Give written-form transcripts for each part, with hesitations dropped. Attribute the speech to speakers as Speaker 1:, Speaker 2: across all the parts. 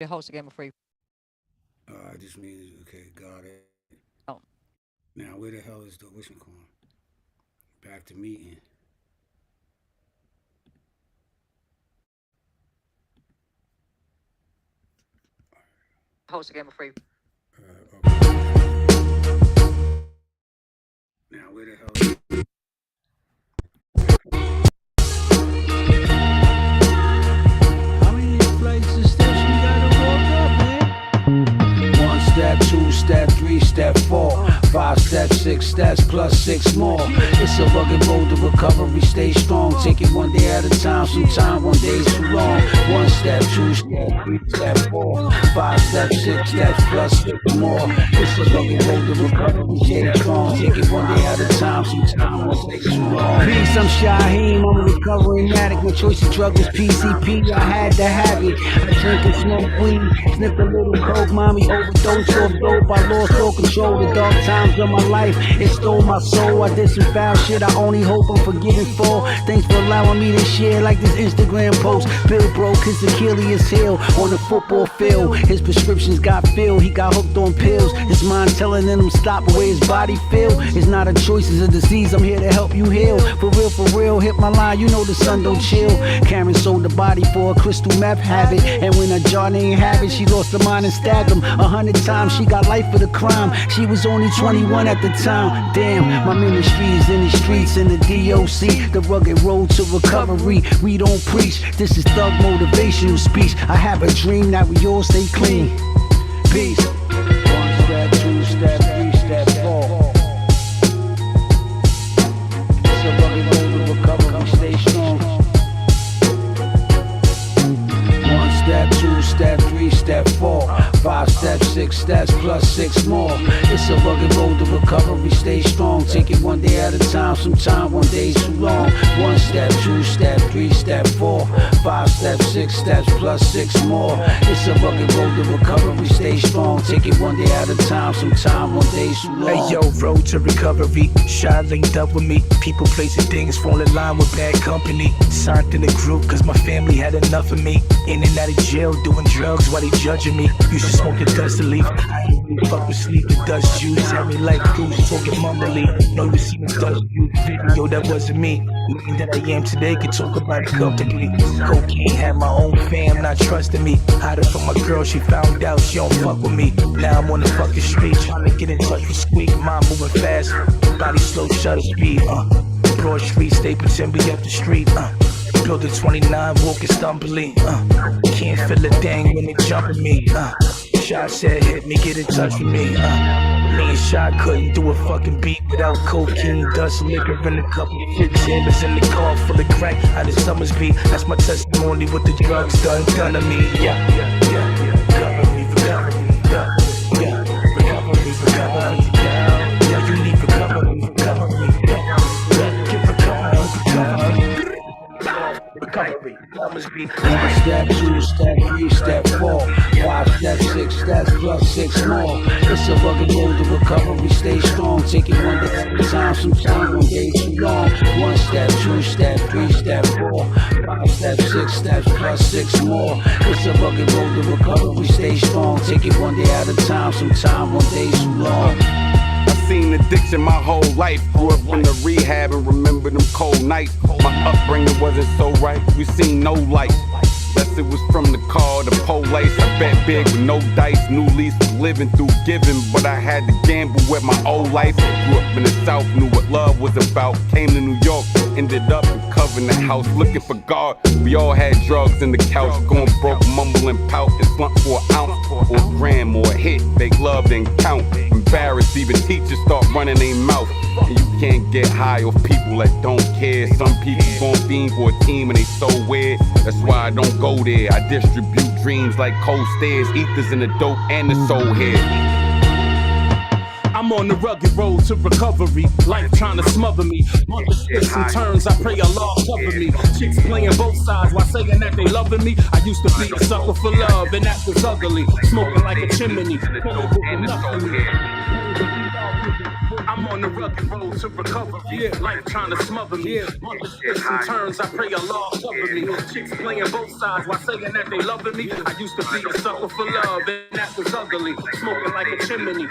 Speaker 1: The host again before you.
Speaker 2: I just mean, okay, got it.
Speaker 1: Oh,
Speaker 2: Now, where the hell is the whatchamacallit? Back to meeting.
Speaker 1: host again before you.
Speaker 2: Okay. Now, where the hell is
Speaker 3: How many flights and steps we gotta walk up, man? One step, two step, three step, four, five steps, six steps, plus six more. It's a rugged road to recovery. Stay strong. Take it one day at a time. Sometimes one day's too long. One step, two step, three step, four, five steps, six steps, plus six more. It's a rugged road to recovery. Stay strong. Take it one day at a time. Sometimes one day's too long. Peace, I'm Shaheem. I'm a recovering addict. My choice of drug was PCP. I had to have it. I drink and smoke weed. Sniff a little coke. Mommy overdosed off dope. I lost all control. The dark times of my life, it stole my soul. I did some foul shit. I only hope I'm forgiven for. Thanks for allowing me to share like this Instagram post. Bill broke his Achilles heel on the football field. His prescriptions got filled. He got hooked on pills. His mind telling him stop the way his body feel. It's not a choice, it's a disease. I'm here to help you heal. For real, hit my line. You know the sun don't chill. Karen sold the body for a crystal meth habit. And when a jar ain't have it, she lost her mind and stabbed him 100 times. She got life for the crime. She was only 21 at the time. Damn, my ministry is in the streets, in the DOC, the rugged road to recovery. We don't preach, this is thug motivational speech. I have a dream that we all stay clean. Peace. One step, two step, three step, four. It's a rugged road to recovery. Stay strong. One step, two step, three step, four, five steps, six steps, plus six more. It's a rugged road to recovery. Stay strong. Take it one day at a time. Sometimes one day's too long. One step, two step, three step, four, five steps, six steps, plus six more. It's a rugged road to recovery. Stay strong. Take it one day at a time. Sometimes one day's too long.
Speaker 4: Hey yo, road to recovery. Shot linked up with me. People, places, things fall in line with bad company. Signed in the group cause my family had enough of me. In and out of jail doing drugs while they judging me. Used to smoke the dust to leave. I ain't really fuck with sleep. The dust juice had me like goose talking mumbly. No, you see the dust juice video, that wasn't me. Looking that I am today, could talk about it comfortably. Cocaine had my own fam, not trusting me. Hide it from my girl, she found out she don't fuck with me. Now I'm on the fucking street trying to get in touch with Squeak. Mind moving fast, body slow, shutter speed. Broad street, stay pretend we up the street. Building 29, walking stumbling. Can't feel a thing when they jumping me. Shot said hit me, get in touch with me. Me and Shot couldn't do a fucking beat without cocaine, dust, liquor, and a couple of fix hammers in the car full of crack out of Summersby. That's my testimony, what the drugs done to me. Yeah. Recovery, yeah. Recovery, yeah. You need recovery, yeah. Get recovery.
Speaker 3: One step, two step, three step, four, five steps, six steps, plus six more. It's a rugged road to recovery. Stay strong. Take it one day at a time. Sometimes one day too long. One step, two step, three step, four, five steps, six steps, plus six more. It's a rugged road to recovery. Stay strong. Take it one day at a time. Sometimes one day too long.
Speaker 5: Seen addiction my whole life. Grew up in the rehab and remember them cold nights. My upbringing wasn't so right. We seen no light. Unless it was from the car, the police. I bet big with no dice. New lease was living through giving, but I had to gamble with my old life. Grew up in the South, knew what love was about. Came to New York, ended up in Covenant House, looking for God. We all had drugs in the couch, going broke, mumble and pout, and slump for an ounce or a gram or a hit. They loved and count. Embarrassed, even teachers start running their mouth. And you can't get high off people that don't care. Some people gon' fiend for a team and they so weird. That's why I don't go there. I distribute dreams like cold stairs, ethers in the dope and the soul head.
Speaker 6: I'm on the rugged road to recovery. Life trying to smother me. On the twists and turns, I pray Allah cover me. Chicks playing both sides while saying that they loving me. I used to be a sucker for love, and that was ugly. Smoking like a chimney. I'm on on the rugged road to recovery.
Speaker 2: Yeah.
Speaker 6: Life trying to smother me.
Speaker 2: Yeah.
Speaker 6: Months, twists, and turns, I pray Allah cover me. Chicks playing both sides while saying that they loving me. I used to be a sucker for love, and that was ugly. Smoking like a chimney.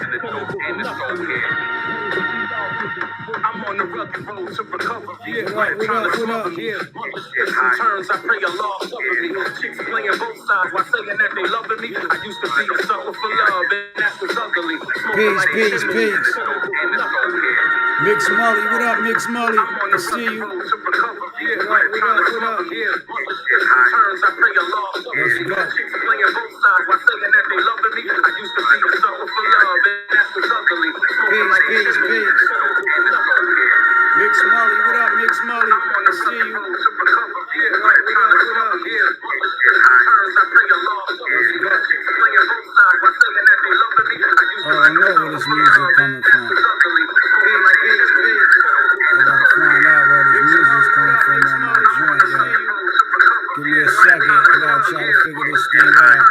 Speaker 6: I'm on the rugged road to recovery.
Speaker 2: Yeah,
Speaker 6: Life trying to
Speaker 2: what
Speaker 6: smother
Speaker 2: up?
Speaker 6: me.
Speaker 2: Yeah.
Speaker 6: Months, twists, and turns, I pray Allah cover me. Chicks playing both sides while saying that they loving me. I used to be a sucker for love, and that was ugly. Smoking like a
Speaker 2: Peace,
Speaker 6: chimney.
Speaker 2: peace. Mix Mully, what up, Mix Mully? I see you.
Speaker 6: Yeah,
Speaker 2: What up? Yeah. Let's go. Peace. Mix Mully, what up, Mix Mully? I see you. Oh, I know where this music coming from. I gotta find out where this music's coming from on my joint, yo. Give me a second. I gotta try to figure this thing out.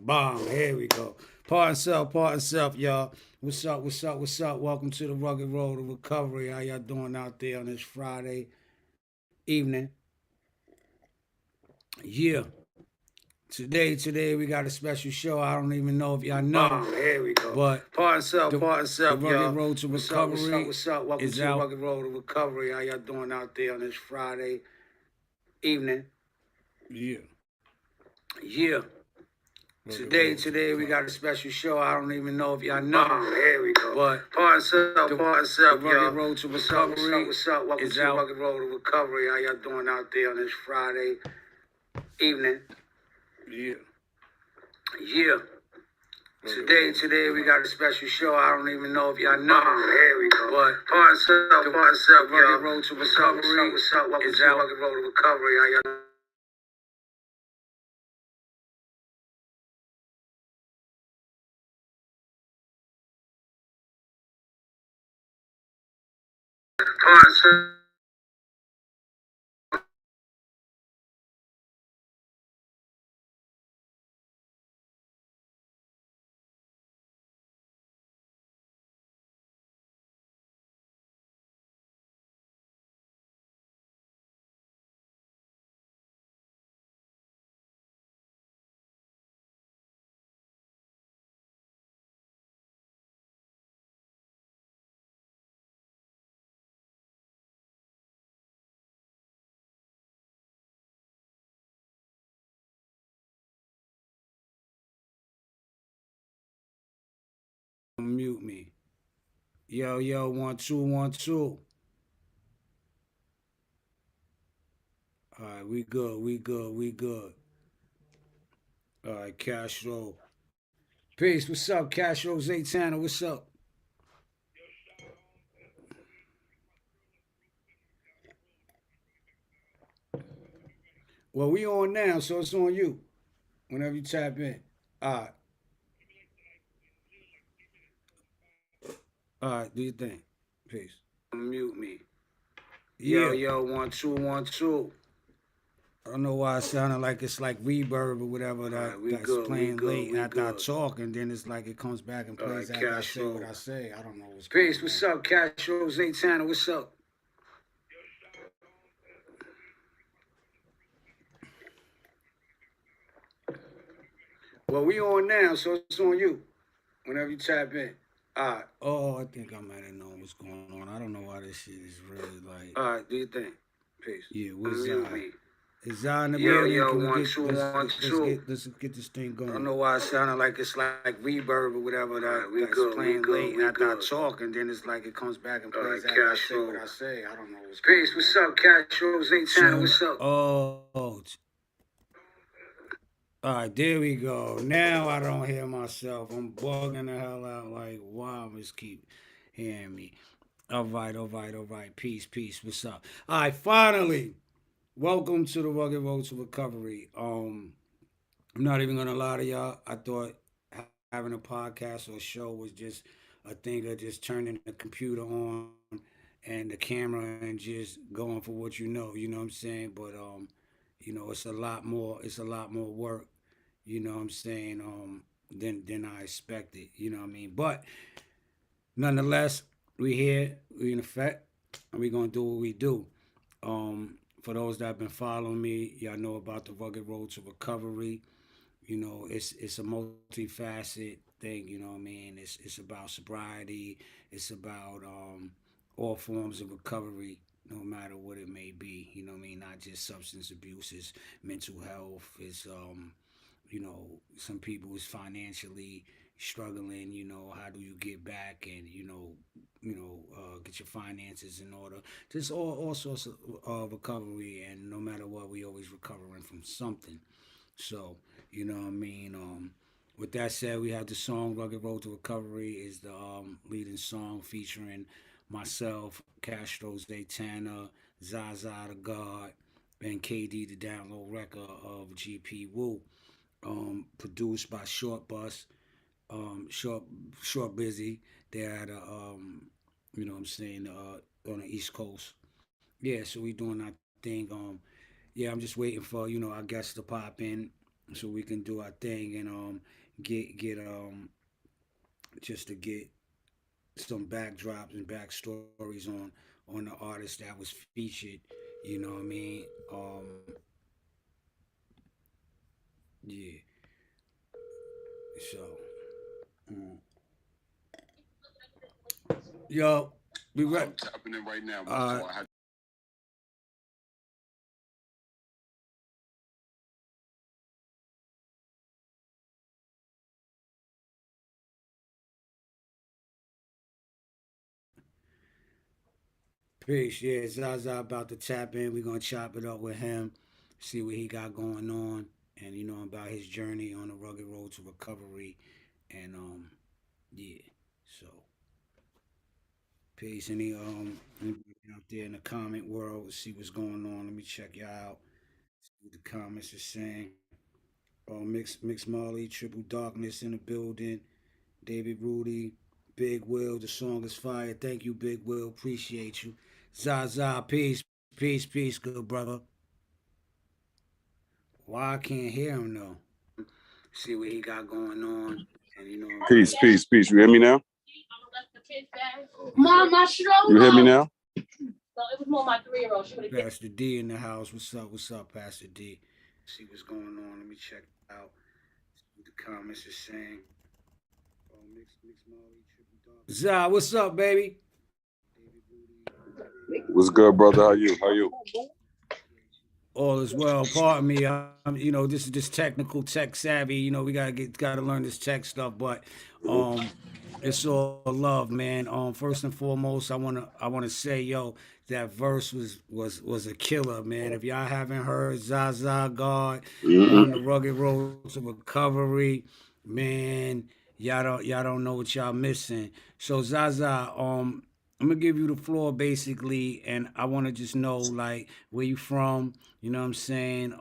Speaker 2: Bomb. Here we go. Part and self, y'all. What's up? Welcome to the Rugged Road of Recovery. How y'all doing out there on this Friday evening? Yeah. Today we got a special show. I don't even know if y'all know. Here we go. But part and self, the Rugged Road to Recovery. What's up? Welcome to the Rugged Road of Recovery. How y'all doing out there on this Friday evening? Yeah. Today we got a special show. I don't even know if y'all know. Here we go. But part and self, the Rugged Road to Recovery. What's up? Welcome to the Rugged Road to Recovery. How y'all doing out there on this Friday evening? Yeah. Today we got a special show. I don't even know if y'all know. Here we go. But part and self, the Rugged Road to Recovery. What's up? Welcome to the Rugged Road to Recovery. How y'all mute me? Yo, 1 2 1 2. All right, we good. All right, Castro. Peace. What's up, Castro Zaytana? What's up? Well, we on now, so it's on you. Whenever you tap in. All right, do your thing. Peace. Mute me. Yo, 1 2 1 2. I don't know why it sounded like it's like reverb or whatever that's playing late after I talk, and then it's like it comes back and plays after I say what I say. I don't know what's going on. Peace. What's up, Castro Zaytana? What's up? Well, we on now, so it's on you. Whenever you tap in. All right. Oh, I think I might have known what's going on. I don't know why this shit is really like. All right, do your thing. Peace. Yeah, what's up? Is I in the building? Yo, 1 2 1 2. Let's get this thing going. I don't know why it sounded like it's like reverb or whatever that's playing late after I talk, and then it's like it comes back and plays after I say what I say. I don't know what's going on. Peace. What's up, Castro Zaytana? What's up? Oh. All right, there we go. Now I don't hear myself. I'm bugging the hell out like, wow, just keep hearing me. All right. Peace. What's up? All right, finally, welcome to the Rugged Road to Recovery. I'm not even gonna lie to y'all. I thought having a podcast or a show was just a thing of just turning the computer on and the camera and just going for what you know. You know what I'm saying? But it's a lot more. It's a lot more work. You know what I'm saying? Than I expected. You know what I mean? But nonetheless, we here. We in effect, and we gonna do what we do. For those that have been following me, y'all know about the Rugged Road to Recovery. It's a multifaceted thing. You know what I mean? It's about sobriety. It's about all forms of recovery, no matter what it may be. You know what I mean? Not just substance abuse. It's mental health. It's some people is financially struggling. How do you get back and get your finances in order? Just all sorts of recovery, and no matter what, we always recovering from something. So, you know what I mean? With that said, we have the song Rugged Road to Recovery is the leading song featuring myself, Castro Zaytana, Zaza the God, and KD the download record of GP Woo. Produced by Short Bus, Short Busy. They're at you know what I'm saying, on the East Coast. Yeah, so we doing our thing. Yeah, I'm just waiting for our guests to pop in so we can do our thing and get just to get some backdrops and backstories on the artist that was featured. You know what I mean? Yeah. So, yo, we ready?
Speaker 5: I'm tapping in right now.
Speaker 2: Peace. Yeah, Zaza about to tap in. We're gonna chop it up with him, see what he got going on, and about his journey on the rugged road to recovery. And yeah. So peace. Anybody out there in the comment world, see what's going on. Let me check y'all out. See what the comments are saying. Mix Molly, Triple Darkness in the building. David Rudy, Big Will, the song is fire. Thank you, Big Will. Appreciate you. Zaza, peace, good brother. Why I can't hear him though? See what he got going on. And
Speaker 5: Peace. You hear me now?
Speaker 7: Mom, my stroller.
Speaker 5: You hear me now?
Speaker 7: No, it was more my 3-year-old.
Speaker 2: Pastor D in the house. What's up, Pastor D? See what's going on. Let me check out what the comments are saying. Zah, what's up, baby?
Speaker 5: What's good, brother? How you?
Speaker 2: All is well. Pardon me. This is just tech savvy. We gotta learn this tech stuff, but it's all love, man. First and foremost, I wanna say, yo, that verse was a killer, man. If y'all haven't heard Zaza God on the Rugged Road to Recovery, man, y'all don't know what y'all missing. So Zaza, I'm gonna give you the floor basically, and I want to just know like where you from. You know what I'm saying?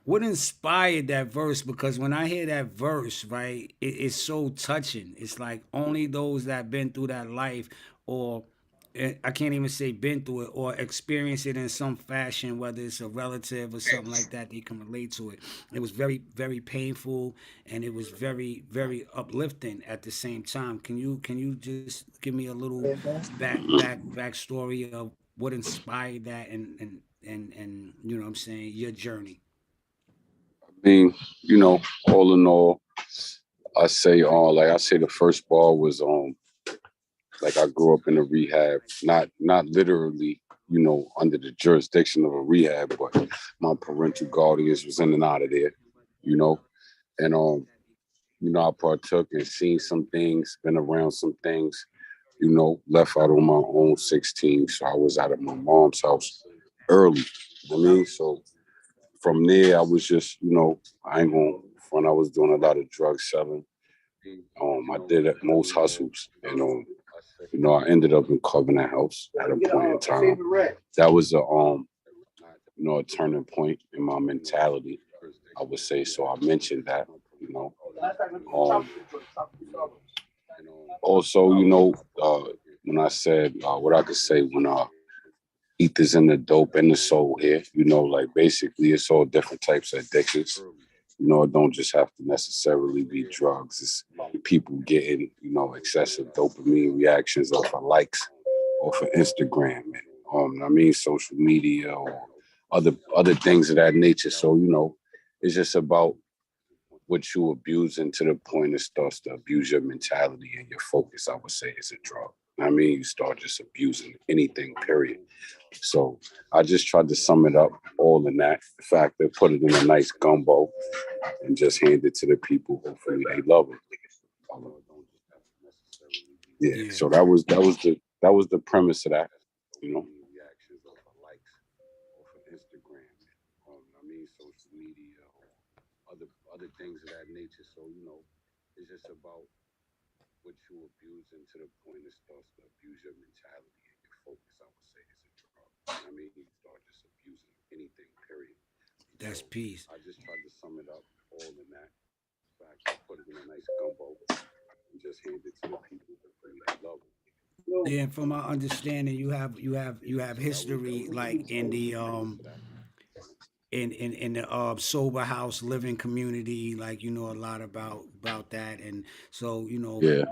Speaker 2: What inspired that verse? Because when I hear that verse, right, it's so touching. It's like only those that been through that life, or I can't even say been through it, or experience it in some fashion, whether it's a relative or something like that, they can relate to it. It was very, very painful, and it was very, very uplifting at the same time. Can you just give me a little backstory of what inspired that, and you know what I'm saying, your journey?
Speaker 5: I mean, all in all, I say the first bar was like I grew up in a rehab, not literally, under the jurisdiction of a rehab, but my parental guardians was in and out of there, and I partook and seen some things, been around some things, left out on my own 16, so I was out of my mom's house early. So from there, I was just, I ain't gonna front, I was doing a lot of drug selling. I did most hustles, and You know, I ended up in Covenant House at a point in time. That was a a turning point in my mentality, I would say. So I mentioned that, you know. Also, when I said what I could say when ether's in the dope and the soul here, like basically it's all different types of addictions. It don't just have to necessarily be drugs. It's people getting, excessive dopamine reactions off of likes, off of Instagram, and social media or other things of that nature. So, it's just about what you abusing to the point it starts to abuse your mentality and your focus, I would say, is a drug. You start just abusing anything, period. So I just tried to sum it up all in that factor, put it in a nice gumbo, and just hand it to the people. Hopefully they love it. Yeah. So that was the premise of that, social media, other things of that nature. So it's just about what you abusing to the point it starts to abuse your mentality and your focus, I would say, is a drug. You start just abusing anything, period.
Speaker 2: That's peace.
Speaker 5: I just tried to sum it up all in that fact, put it in a nice gumbo, and just hand it to the people that love it.
Speaker 2: Yeah, and from my understanding, you have history like in the in the sober house living community, like a lot about that. And so
Speaker 5: Yeah.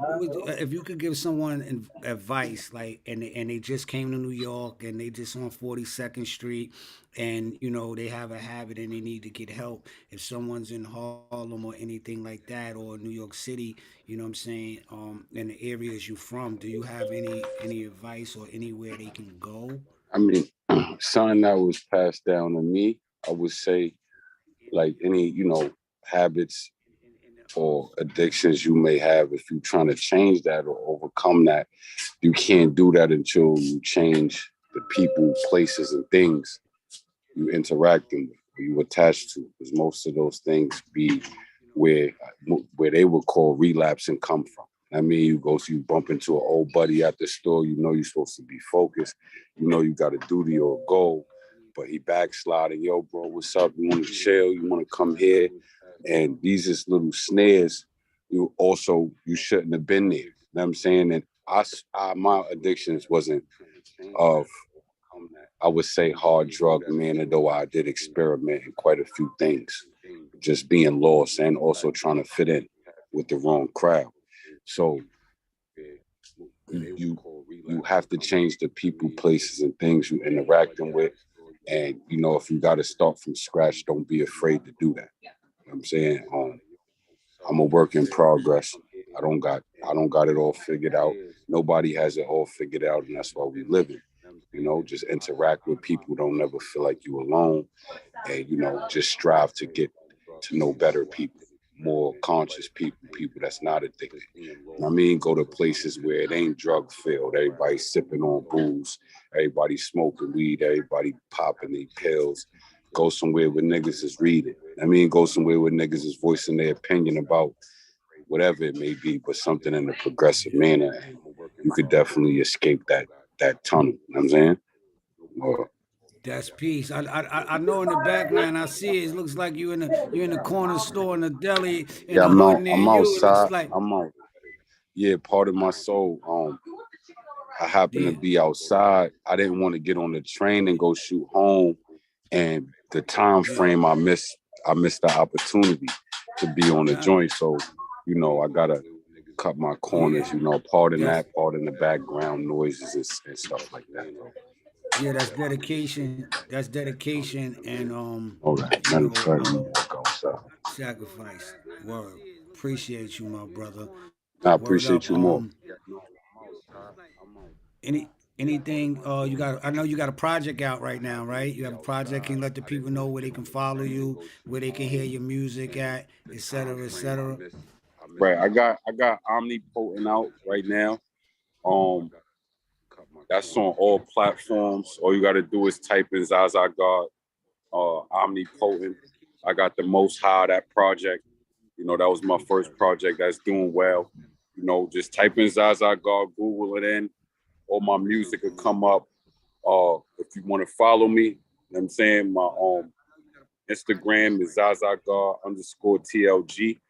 Speaker 2: if you could give someone advice, like and they just came to New York and they just on 42nd Street, and they have a habit and they need to get help. If someone's in Harlem or anything like that, or New York City, what I'm saying, in the areas you from, do you have any advice or anywhere they can go?
Speaker 5: Something that was passed down to me, I would say, like any, habits or addictions you may have, if you're trying to change that or overcome that, you can't do that until you change the people, places, and things you interacting with, or you attach to, because most of those things be where they would call relapse and come from. You bump into an old buddy at the store, you're supposed to be focused, you got a duty or a goal, but he backsliding. Yo, bro, what's up? You want to chill? You want to come here? And these is little snares. You shouldn't have been there. You know what I'm saying? And my addictions wasn't of, I would say, hard drug manner, though I did experiment in quite a few things, just being lost and also trying to fit in with the wrong crowd. So you have to change the people, places, and things you interacting with. And, if you got to start from scratch, don't be afraid to do that. You know what I'm saying? I'm a work in progress. I don't got it all figured out. Nobody has it all figured out, and that's why we live it. Just interact with people. Don't never feel like you alone. And, just strive to get to know better people, more conscious people that's not addicted. Go to places where it ain't drug filled. Everybody sipping on booze. Everybody smoking weed. Everybody popping their pills. Go somewhere where niggas is reading. Go somewhere where niggas is voicing their opinion about whatever it may be, but something in a progressive manner. And you could definitely escape that tunnel. You know what I'm saying?
Speaker 2: That's peace. I know in the background I see it. It looks like you're in the corner store in the deli.
Speaker 5: I'm outside. I'm out. Yeah, part of my soul. I happen to be outside. I didn't want to get on the train and go shoot home, and the time frame I missed the opportunity to be on the joint. So, I gotta cut my corners. Part in that, part in the background noises and stuff like that. Bro.
Speaker 2: Yeah, that's dedication. That's dedication and
Speaker 5: all right.
Speaker 2: Sacrifice. Word. Appreciate you, my brother.
Speaker 5: I appreciate you more.
Speaker 2: Anything you got? I know you got a project out right now, right? You have a project. Can you let the people know where they can follow you, where they can hear your music at, et cetera, et cetera.
Speaker 5: Right. I got Omnipotent out right now. That's on all platforms. All you got to do is type in Zaza God, Omnipotent. I got the Most High, that project. That was my first project that's doing well. Just type in Zaza God, Google follow it in. All my music will come up. If you want to follow me, you know what I'm saying? My Instagram is ZazaGar_TLG.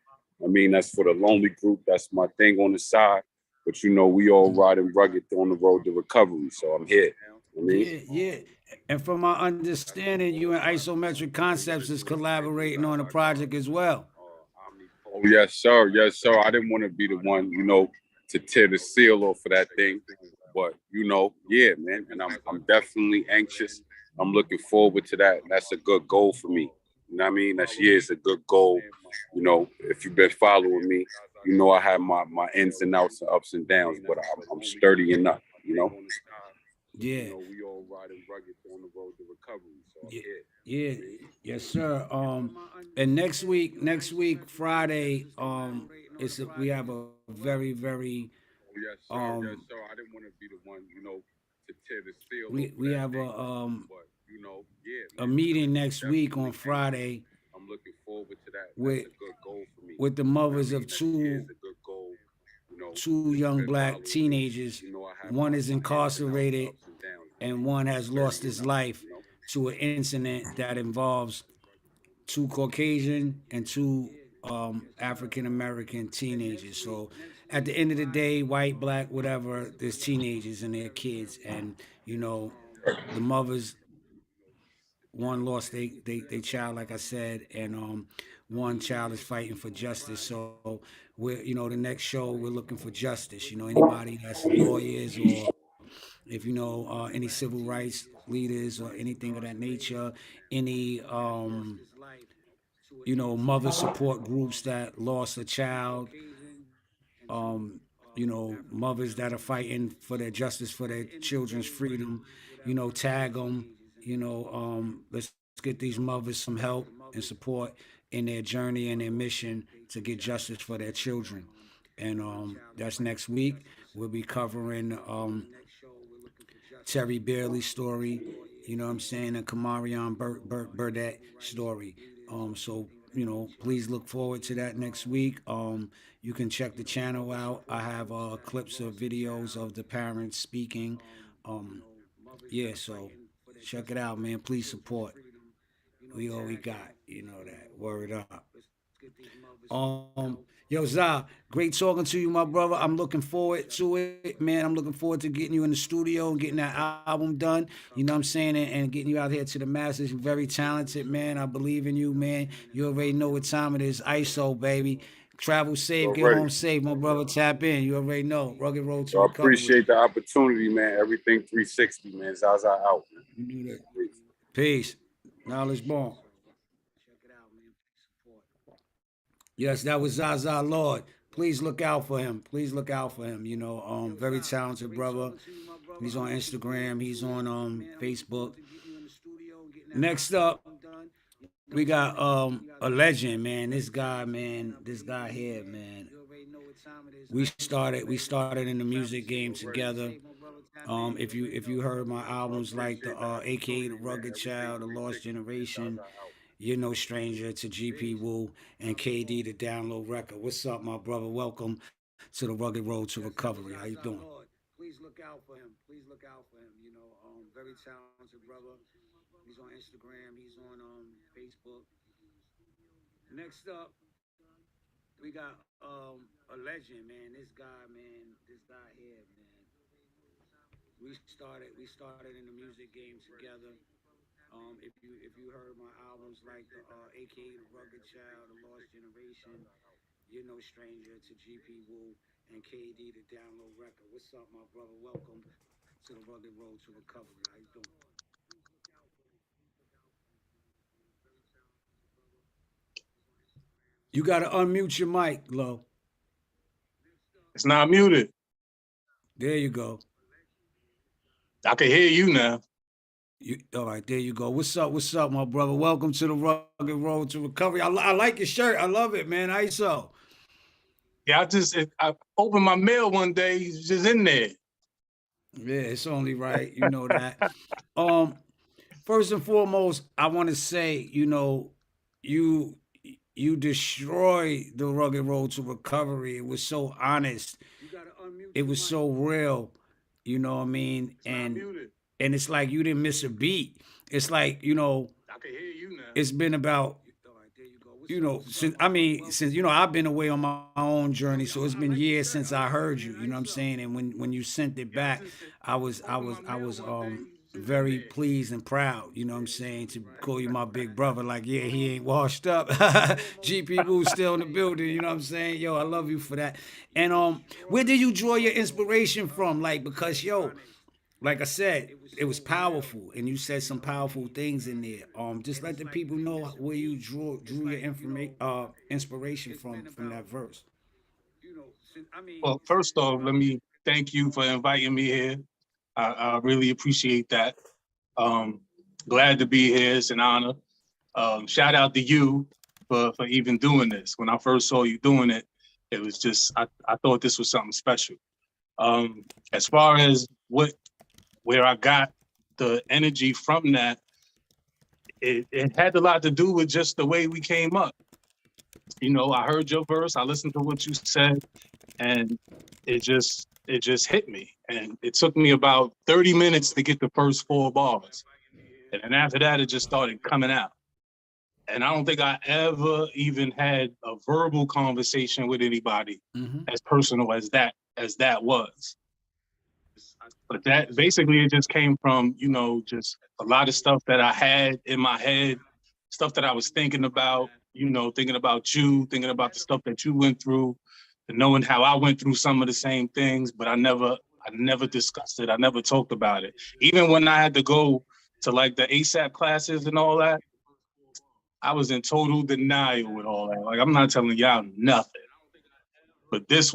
Speaker 5: I mean, that's for the Lonely Group. That's my thing on the side. But you know, we all riding rugged on the road to recovery. So I'm here. I mean,
Speaker 2: Yeah. And from my understanding, you and Isometric Concepts is collaborating on a project as well.
Speaker 5: Oh, yes, sir. Yes, sir. I didn't want to be the one, you know, to tear the seal off of that thing. But, you know, yeah, man. And I'm definitely anxious. I'm looking forward to that. That's a good goal for me. You know what I mean? That's a good goal. You know, if you've been following me, you know I have my ins and outs and ups and downs, but I'm sturdy enough, you know?
Speaker 2: Yeah.
Speaker 5: You know, we all riding rugged on the road to recovery. So
Speaker 2: Yeah. Yes, sir. And next week, Friday, we have a very, very
Speaker 5: yes, sir. Yes, sir. I didn't want to be the one, you know, to tear the seal.
Speaker 2: we have
Speaker 5: but, you know,
Speaker 2: a meeting next week on Friday.
Speaker 5: I'm looking forward to that.
Speaker 2: With,
Speaker 5: that's a good goal for me.
Speaker 2: With the mothers of two young black teenagers. One is incarcerated and one has lost his life to an incident that involves two Caucasian and two African-American teenagers. So at the end of the day, white, black, whatever, there's teenagers and their kids. And, you know, the mothers, one lost they child, like I said, and one child is fighting for justice. So we're, you know, the next show we're looking for justice. You know, anybody that's lawyers or if you know any civil rights leaders or anything of that nature, any you know, mother support groups that lost a child, you know, mothers that are fighting for their justice for their children's freedom, you know, tag them, you know, let's get these mothers some help and support in their journey and their mission to get justice for their children. And that's next week. We'll be covering Terry Bailey's story, you know what I'm saying, and Kamarion Burdett story. So, you know, please look forward to that next week. You can check the channel out. I have clips of videos of the parents speaking. Yeah, so check it out, man. Please support. We all we got, you know that. Word up. Yo, Za, great talking to you, my brother. I'm looking forward to it, man. I'm looking forward to getting you in the studio and getting that album done. You know what I'm saying? And getting you out here to the masses. You're very talented, man. I believe in you, man. You already know what time it is. ISO, baby. Travel safe, get home safe, my brother. Tap in. You already know. Rugged Road to Recovery.
Speaker 5: I appreciate the opportunity, man. Everything 360, man. Zaza out.
Speaker 2: You do that. Peace. Knowledge bomb. Yes, that was Zaza Lord. Please look out for him. Please look out for him. You know, very talented brother. He's on Instagram. He's on Facebook. Next up, we got a legend, man. This guy here, man. We started in the music game together. If you heard my albums like the AKA The Rugged Child, The Lost Generation, You're No Stranger to GP Wu and KD the Download Record. What's up, my brother? Welcome to the Rugged Road to Recovery. How you doing? Please look out for him. Please look out for him. You know, very talented brother. He's on Instagram. He's on Facebook. Next up, we got a legend, man. This guy here, man. We started in the music game together. If you heard my albums like the AKA The Rugged Child, The Lost Generation, You're No Stranger to GP Wu and KD the Download Record. What's up, my brother? Welcome to the Rugged Road to Recovery. How you doing? You gotta unmute your mic, Lo.
Speaker 8: It's not muted.
Speaker 2: There you go.
Speaker 8: I can hear you now.
Speaker 2: All right, there you go. What's up, my brother? Welcome to the Rugged Road to Recovery. I like your shirt. I love it, man. ISO.
Speaker 8: Yeah, I opened my mail one day. He's just in there.
Speaker 2: Yeah, it's only right. You know that. First and foremost, I want to say, you know, you destroyed the Rugged Road to Recovery. It was so honest. it was so real, you know what I mean? And it's like you didn't miss a beat. It's like, you know,
Speaker 8: I can hear you now.
Speaker 2: it's been about, you know, since you know, I've been away on my own journey, so it's been years since I heard you, you know what I'm saying? And when you sent it back, I was very pleased and proud, you know what I'm saying, to call you my big brother. Like, yeah, he ain't washed up. GP Boo's still in the building, you know what I'm saying? Yo, I love you for that. And where did you draw your inspiration from? Like, because yo, like I said, it was powerful, and you said some powerful things in there. Just let the people know where you drew your inspiration from that verse.
Speaker 8: Well, first off, let me thank you for inviting me here. I really appreciate that. Glad to be here. It's an honor. Shout out to you for even doing this. When I first saw you doing it, it was just, I thought this was something special. As far as where I got the energy from that, it had a lot to do with just the way we came up. You know, I heard your verse, I listened to what you said, and it just hit me. And it took me about 30 minutes to get the first 4 bars. And then after that, it just started coming out. And I don't think I ever even had a verbal conversation with anybody as personal as that was. But that basically, it just came from, you know, just a lot of stuff that I had in my head, stuff that I was thinking about, you know, thinking about you, thinking about the stuff that you went through, and knowing how I went through some of the same things, but I never discussed it. I never talked about it. Even when I had to go to like the ASAP classes and all that, I was in total denial with all that. Like, I'm not telling y'all nothing. But this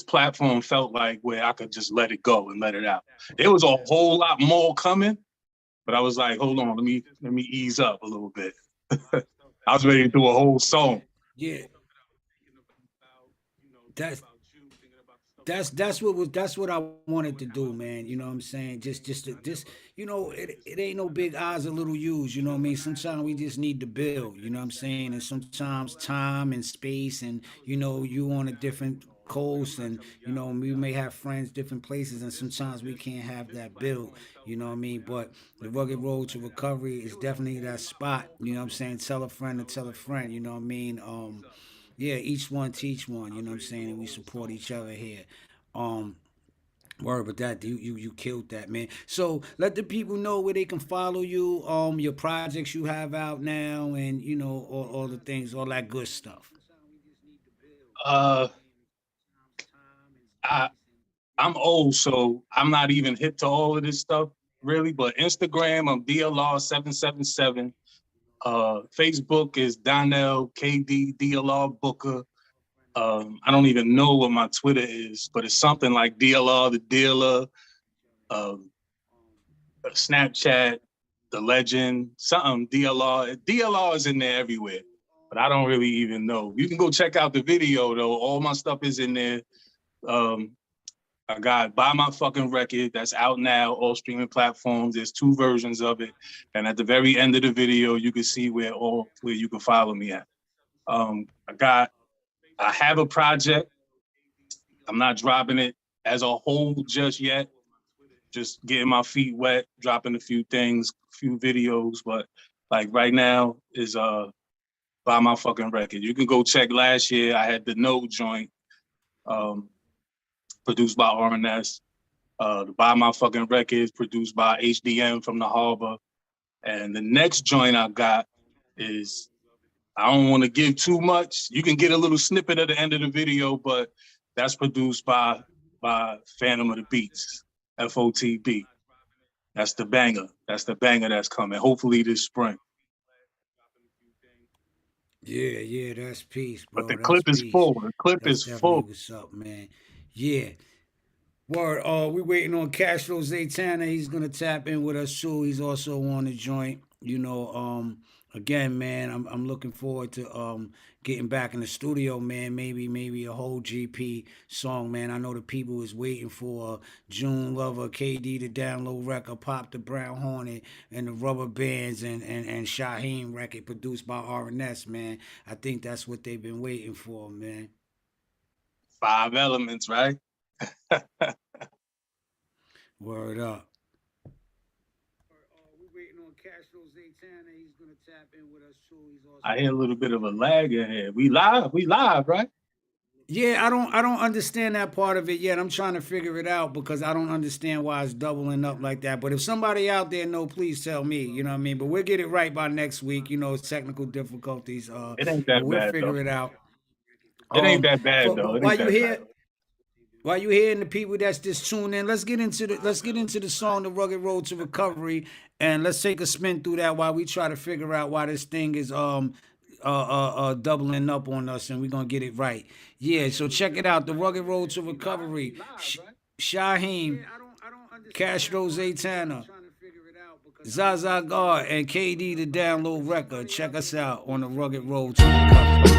Speaker 8: platform felt like where I could just let it go and let it out. There was a whole lot more coming, but I was like, hold on, let me ease up a little bit. I was ready to do a whole song.
Speaker 2: Yeah. That's what I wanted to do, man. You know what I'm saying? Just you know, it ain't no big eyes or little U's, you know what I mean? Sometimes we just need to build, you know what I'm saying? And sometimes time and space, and you know, you on a different coast, and you know, we may have friends different places, and sometimes we can't have that build, you know what I mean? But the Rugged Road to Recovery is definitely that spot, you know what I'm saying? Tell a friend to tell a friend, you know what I mean? Yeah, each one teach one, you know what I'm saying? And we support each other here. Word, but that you killed that, man. So let the people know where they can follow you, your projects you have out now, and you know, all the things, all that good stuff.
Speaker 8: I'm old, so I'm not even hip to all of this stuff, really. But Instagram, I'm DLR777. Facebook is Donnell KD DLR Booker. I don't even know what my Twitter is, but it's something like DLR the Dealer, Snapchat, the Legend, something DLR. DLR is in there everywhere, but I don't really even know. You can go check out the video though. All my stuff is in there. I got Buy My Fucking Record that's out now, all streaming platforms. There's 2 versions of it. And at the very end of the video, you can see where you can follow me at. I have a project. I'm not dropping it as a whole just yet. Just getting my feet wet, dropping a few things, a few videos. But like right now is Buy My Fucking Record. You can go check last year. I had the No joint. Produced by RNS. The Buy My Fucking Records, produced by HDM from the Harbor. And the next joint I got is, I don't want to give too much. You can get a little snippet at the end of the video, but that's produced by Phantom of the Beats, FOTB. That's the banger. That's the banger that's coming. Hopefully this spring.
Speaker 2: Yeah, that's peace, bro.
Speaker 8: But the clip is full. The clip is full.
Speaker 2: What's up, man? Yeah. Word. We waiting on Castro Zaytana. He's gonna tap in with us too. He's also on the joint. You know, again, man, I'm looking forward to getting back in the studio, man. Maybe a whole GP song, man. I know the people is waiting for June Lover, KD the Download record, Pop the Brown Hornet, and the Rubber Bands and Shaheem record produced by RNS, man. I think that's what they've been waiting for, man.
Speaker 8: 5 elements, right?
Speaker 2: Word up. We're waiting on Castro Zaytana. He's gonna tap in with us too. He's also.
Speaker 8: I hear a little bit of a lag in here. We live, right?
Speaker 2: Yeah, I don't understand that part of it yet. I'm trying to figure it out because I don't understand why it's doubling up like that. But if somebody out there know, please tell me. You know what I mean? But we'll get it right by next week. You know, it's technical difficulties.
Speaker 8: It ain't that
Speaker 2: we'll
Speaker 8: bad.
Speaker 2: figure
Speaker 8: Though.
Speaker 2: it out.
Speaker 8: It ain't that bad though.
Speaker 2: While you hearing the people that's just tuned in, let's get into the song "The Rugged Road to Recovery," and let's take a spin through that while we try to figure out why this thing is doubling up on us, and we're gonna get it right. Yeah, so check it out. The Rugged Road to Recovery. Shaheem, Castro Zaytana, Zaza God, and KD the Download Record. Check us out on The Rugged Road to Recovery.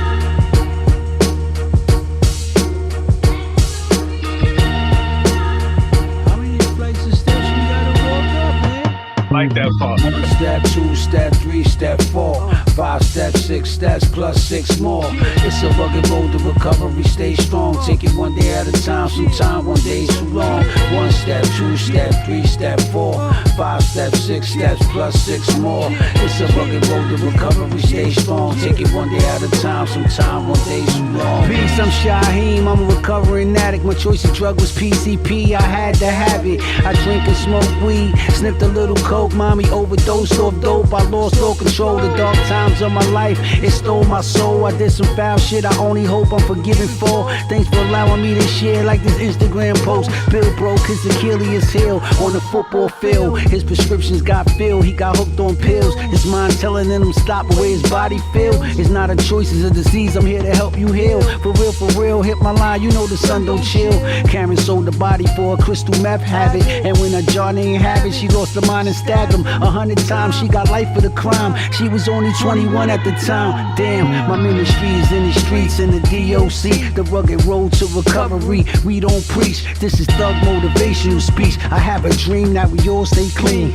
Speaker 8: Like that part.
Speaker 3: 1 step, 2 step, 3 step, 4, 5 step, 6 steps plus 6 more. It's a rugged road to recovery. Stay strong. Take it one day at a time. Sometimes one day too long. 1 step, 2 step, 3 step, 4, 5 steps, 6 steps plus 6 more. It's a rugged road to recovery. Stay strong. Take it one day at a time. Sometimes one day too long. Peace, I'm Shaheem. I'm a recovering addict. My choice of drug was PCP. I had to have it. I drink and smoke weed. Sniffed a little coke. Mommy overdosed off dope. I lost all control. The dark times of my life, it stole my soul. I did some foul shit I only hope I'm forgiven for. Thanks for allowing me to share like this Instagram post. Bill broke his Achilles heel on the football field. His prescriptions got filled. He got hooked on pills. His mind telling him stop the way his body feel. It's not a choice, it's a disease. I'm here to help you heal. For real, hit my line. You know the sun don't chill. Karen sold the body for a crystal meth habit. And when a jar ain't have it, she lost her mind and stabbed him 100 times. She got life for the crime. She was only 21 at the time. Damn, my ministry is in the streets, in the DOC, the rugged road to recovery. We don't preach, this is thug motivational speech. I have a dream that we all stay clean.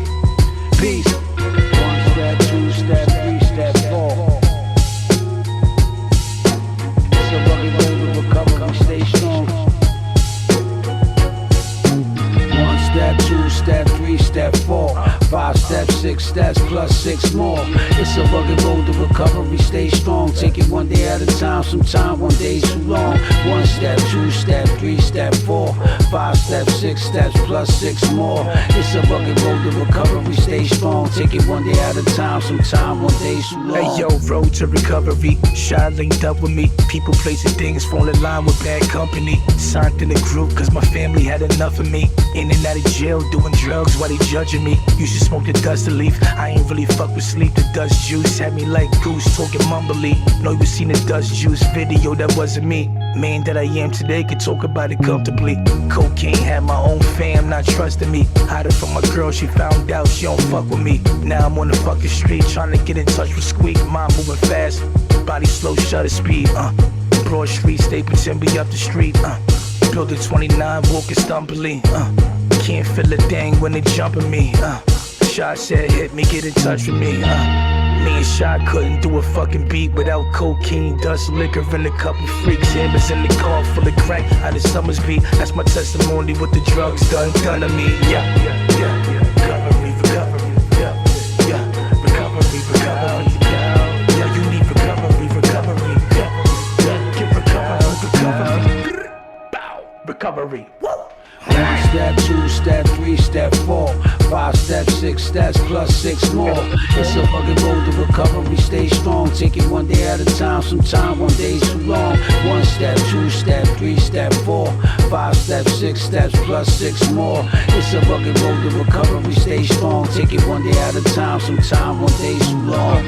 Speaker 3: Peace. 1 step, 2 step, 3 step, 4. It's a rugged road to recovery. Stay strong. 1 step, 2 step, 3 step, 4, 5 steps, 6 steps plus 6 more. It's a rugged road to recovery. Stay strong. Take it one day at a time. Sometimes one day too long. 1 step, 2 step, 3 step, 4, 5 steps, 6 steps plus 6 more. It's a rugged road to recovery. Stay strong. Take it one day at a time. Sometimes one day too long.
Speaker 4: Hey yo, road to recovery. Shot linked up with me. People, places, things fall in line with bad company. Signed in the group cause my family had enough of me. In and out of jail doing drugs while they judging me. Used to smoke the dust to leaf. I ain't really fuck with sleep. The dust juice had me like goose talking mumbly. Know you seen the dust juice video, that wasn't me. Man that I am today could talk about it comfortably. Cocaine had my own fam not trusting me. Hide it from my girl, she found out she don't fuck with me. Now I'm on the fucking street trying to get in touch with Squeak. Mind moving fast, body slow, shutter speed. Broad street, stay pretend be up the street. Building 29, walking stumbly. Can't feel a thing when they jumping me. Shot said hit me, get in touch with me. Me and Shot couldn't do a fucking beat without cocaine, dust, liquor, and a couple freaks. Hammers in the car full of crack out of Summer's beat. That's my testimony, what the drugs done to me. Yeah. Recovery, yeah. Recovery, yeah, you need recovery, yeah. Get recovery. Bow. Recovery.
Speaker 3: 1 step, 2 step, 3 step, 4, 5 steps, 6 steps plus 6 more. It's a rugged road to recovery. Stay strong. Take it one day at a time. Sometimes one day too long. 1 step, 2 step, 3 step, 4, 5 steps, 6 steps plus 6 more. It's a rugged road to recovery. Stay strong. Take it one day at a time. Sometimes one day too long.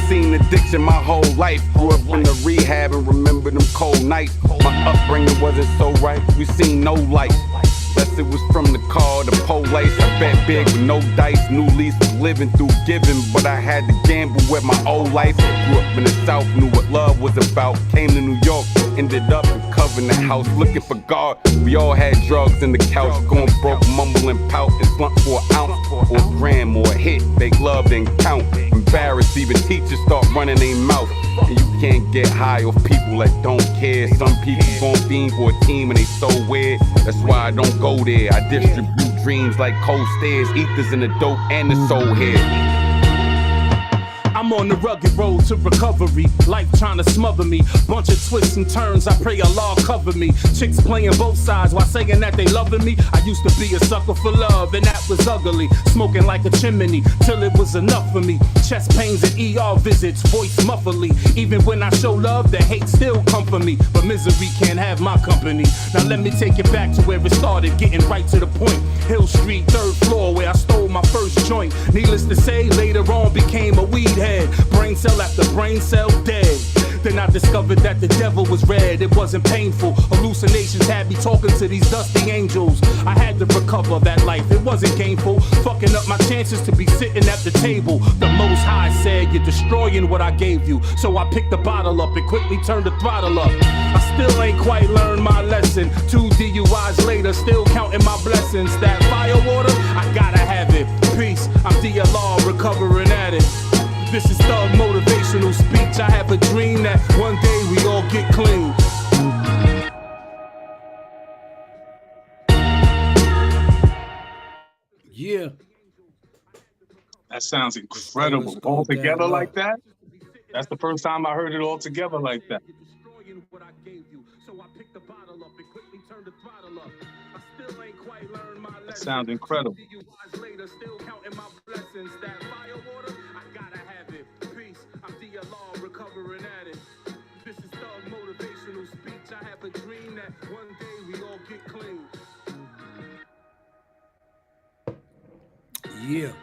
Speaker 5: Seen addiction my whole life. Grew up in the rehab and remember them cold nights. My upbringing wasn't so right. We seen no light. Unless it was from the car, the police. I bet big with no dice. New lease was living through giving, but I had to gamble with my old life. Grew up in the South, knew what love was about. Came to New York, ended up in Covenant House, looking for God. We all had drugs in the couch, going broke, mumbling, pout, and slump for an ounce or a gram or a hit. Fake love didn't count. Embarrassed, even teachers start running their mouth. And you can't get high off people that don't care. Some people gon' fiend for a team and they so weird. That's why I don't go there. I distribute dreams like cold stairs, ethers in the dope and the soul hair.
Speaker 6: I'm on the rugged road to recovery. Life trying to smother me. Bunch of twists and turns, I pray Allah cover me. Chicks playing both sides while saying that they loving me. I used to be a sucker for love and that was ugly. Smoking like a chimney till it was enough for me. Chest pains and ER visits, voice muffly. Even when I show love, the hate still come for me. But misery can't have my company. Now let me take it back to where it started, getting right to the point. Hill Street, 3rd floor, where I stole my first joint. Needless to say, later on became a weed head. Brain cell after brain cell dead. Then I discovered that the devil was red. It wasn't painful. Hallucinations had me talking to these dusty angels. I had to recover that life. It wasn't gainful. Fucking up my chances to be sitting at the table. The Most High said, you're destroying what I gave you. So I picked the bottle up and quickly turned the throttle up. I still ain't quite learned my lesson. 2 DUIs later, still counting my blessings. That fire water, I gotta have it. Peace, I'm DLR, recovering at it. This is thug motivational speech. I have a dream that one day we all get clean.
Speaker 2: Yeah.
Speaker 8: That sounds incredible. All together like that? That's the first time I heard it all together like that. That sounds incredible.
Speaker 2: Yeah.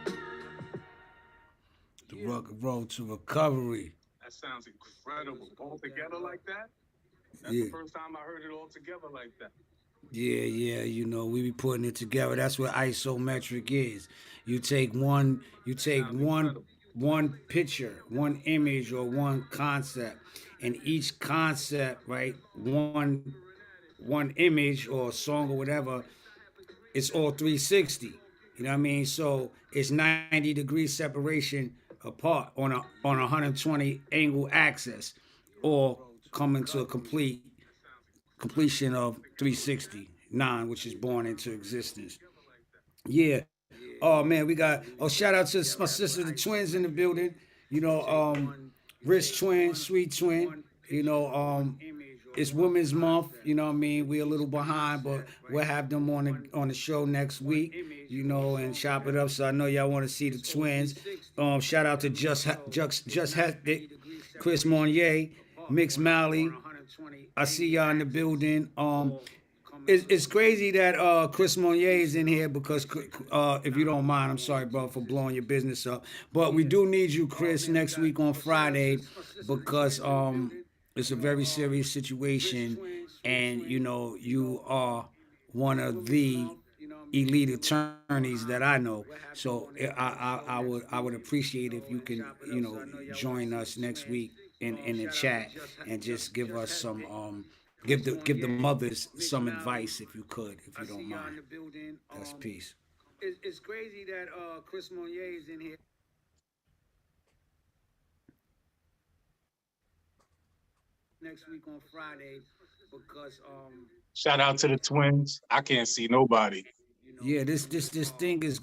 Speaker 2: The rugged road to recovery.
Speaker 8: That sounds incredible. All together like that? That's
Speaker 2: Yeah.
Speaker 8: the first time I heard it all together like that.
Speaker 2: Yeah, you know, we be putting it together. That's what isometric is. You take one picture, one image or one concept, and each concept, right, one image or a song or whatever, it's all 360. You know what I mean? So it's 90 degree separation apart on a 120 angle axis, or coming to a completion of 369, which is born into existence. Yeah. Oh man, we got shout out to my sister, the twins in the building. You know, Rich Twin, Sweet Twin. You know, it's Women's Month. You know what I mean? We're a little behind, but we'll have them on the show next week. You know, and chop it up. So I know y'all want to see the twins. Shout out to Just Hectic, Chris Monnier, Mix Malley. I see y'all in the building. It's crazy that Chris Monnier is in here because if you don't mind, I'm sorry, bro, for blowing your business up. But we do need you, Chris, next week on Friday because it's a very serious situation, and you know you are one of the elite attorneys that I know. So I would appreciate if you can join us next week in the chat and just give us some give the mothers some advice if you could, if you don't mind. That's peace. It's crazy that Chris Monnier is in here. Next week on Friday because
Speaker 8: shout out to the twins. I can't see nobody.
Speaker 2: Yeah, this thing is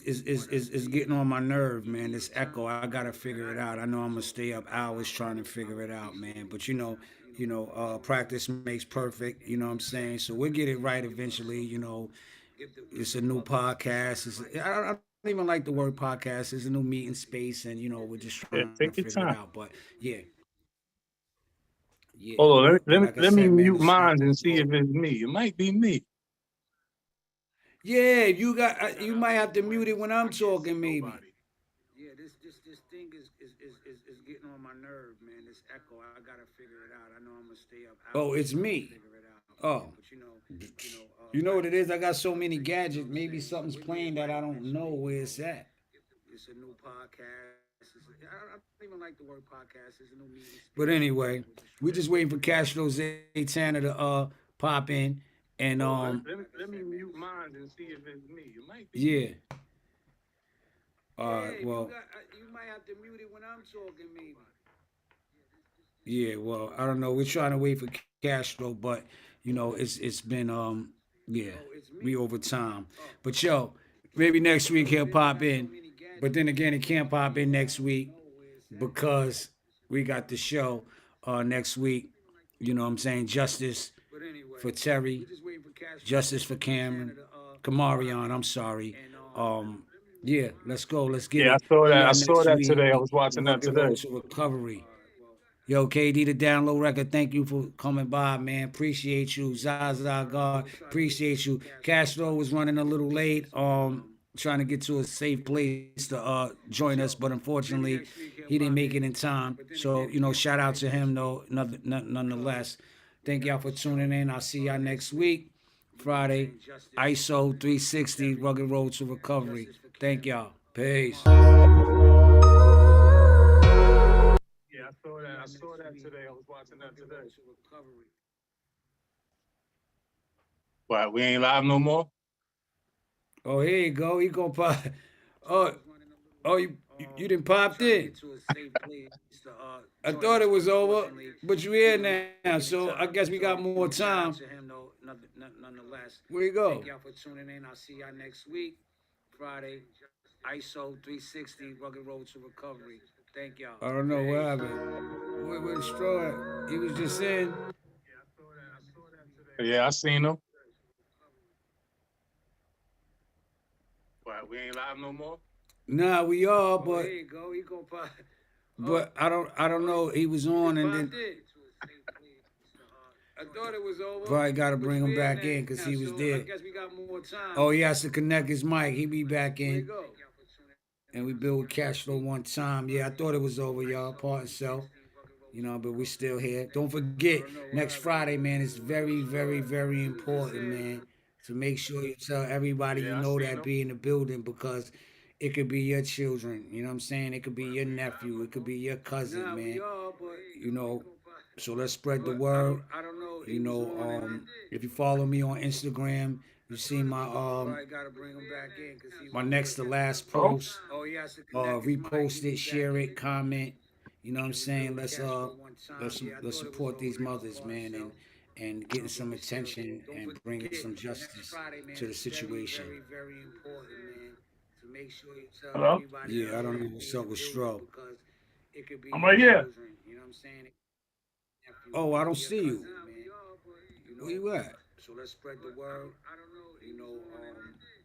Speaker 2: getting on my nerve, man. This echo, I gotta figure it out. I know I'm gonna stay up hours trying to figure it out, man. But you know, practice makes perfect. You know what I'm saying? So we'll get it right eventually. You know, it's a new podcast. I don't even like the word podcast. It's a new meeting space, and you know, we're just trying to figure it out. But yeah.
Speaker 8: Hold on, let me mute mine and see if it's me. It might be me.
Speaker 2: Yeah, you might have to mute it when I'm talking, maybe. Yeah, this thing is getting on my nerve, man. This echo, I gotta figure it out. I know I'm gonna stay up. Oh, it's me. Oh, but you know what it is? I got so many gadgets. Maybe something's playing that I don't know where it's at. It's a new podcast. I don't even like the word podcast. It's a new media. But anyway, we're just waiting for Castro Zaytana to pop in. And
Speaker 8: let me mute mine and see if it's me. It might be.
Speaker 2: Yeah. All right. Well, you might have to mute it when I'm talking, maybe. Yeah, well, I don't know. We're trying to wait for Castro, but you know, it's been yeah, we over time. But yo, maybe next week he'll pop in. But then again, he can't pop in next week because we got the show next week. You know what I'm saying? Justice for Terry, justice for Cameron, Kamarion, I'm sorry. Yeah, let's go. Let's get
Speaker 8: Yeah, I
Speaker 2: it.
Speaker 8: saw that.
Speaker 2: We
Speaker 8: I
Speaker 2: got
Speaker 8: saw
Speaker 2: next
Speaker 8: that
Speaker 2: week.
Speaker 8: today. I was watching that
Speaker 2: Rugged
Speaker 8: today.
Speaker 2: Road to Recovery. Yo, KD the Download Record, thank you for coming by, man. Appreciate you. Zaza God, appreciate you. Castro was running a little late, trying to get to a safe place to join us, but unfortunately, he didn't make it in time. So, you know, shout out to him though, nonetheless. Thank y'all for tuning in. I'll see y'all next week, Friday. ISO 360, Rugged Road to Recovery. Thank y'all. Peace.
Speaker 8: Yeah, I saw that. I saw that today. I was watching that today. What? We ain't live no more.
Speaker 2: Oh, here you go. He gonna pop. Oh, you didn't popped in. I thought it was over, but you here now, so I guess we got more time. Where you go? Thank y'all for tuning in. I'll see y'all next week, Friday. ISO 360, Rugged Road to Recovery. Thank y'all. I don't know what happened. Where the straw at? He was just in.
Speaker 8: Yeah, I seen him. What? We ain't live no more.
Speaker 2: Nah, we are, but there you go. He gonna pop. But I don't know. He was on and then I thought it was over. Probably got to bring him back in because he was there. I guess we got more time. Oh, he has to connect his mic. He be back in. And we build Castro one time. Yeah, I thought it was over, y'all. Part self. You know, but we're still here. Don't forget, next Friday, man, it's very, very, very important, man. To make sure you tell everybody you know that be in the building because it could be your children. You know what I'm saying? It could be your nephew. It could be your cousin, man. You know, so let's spread the word. You know, if you follow me on Instagram, you see my my next to last post. Repost it, share it, comment. You know what I'm saying? Let's support these mothers, man, and getting some attention and bringing some justice to the situation.
Speaker 9: Hello?
Speaker 2: Yeah, I don't know what's up with Stro.
Speaker 9: I'm right here.
Speaker 2: Oh, I don't see you. Where you at? So let's spread the word. You know,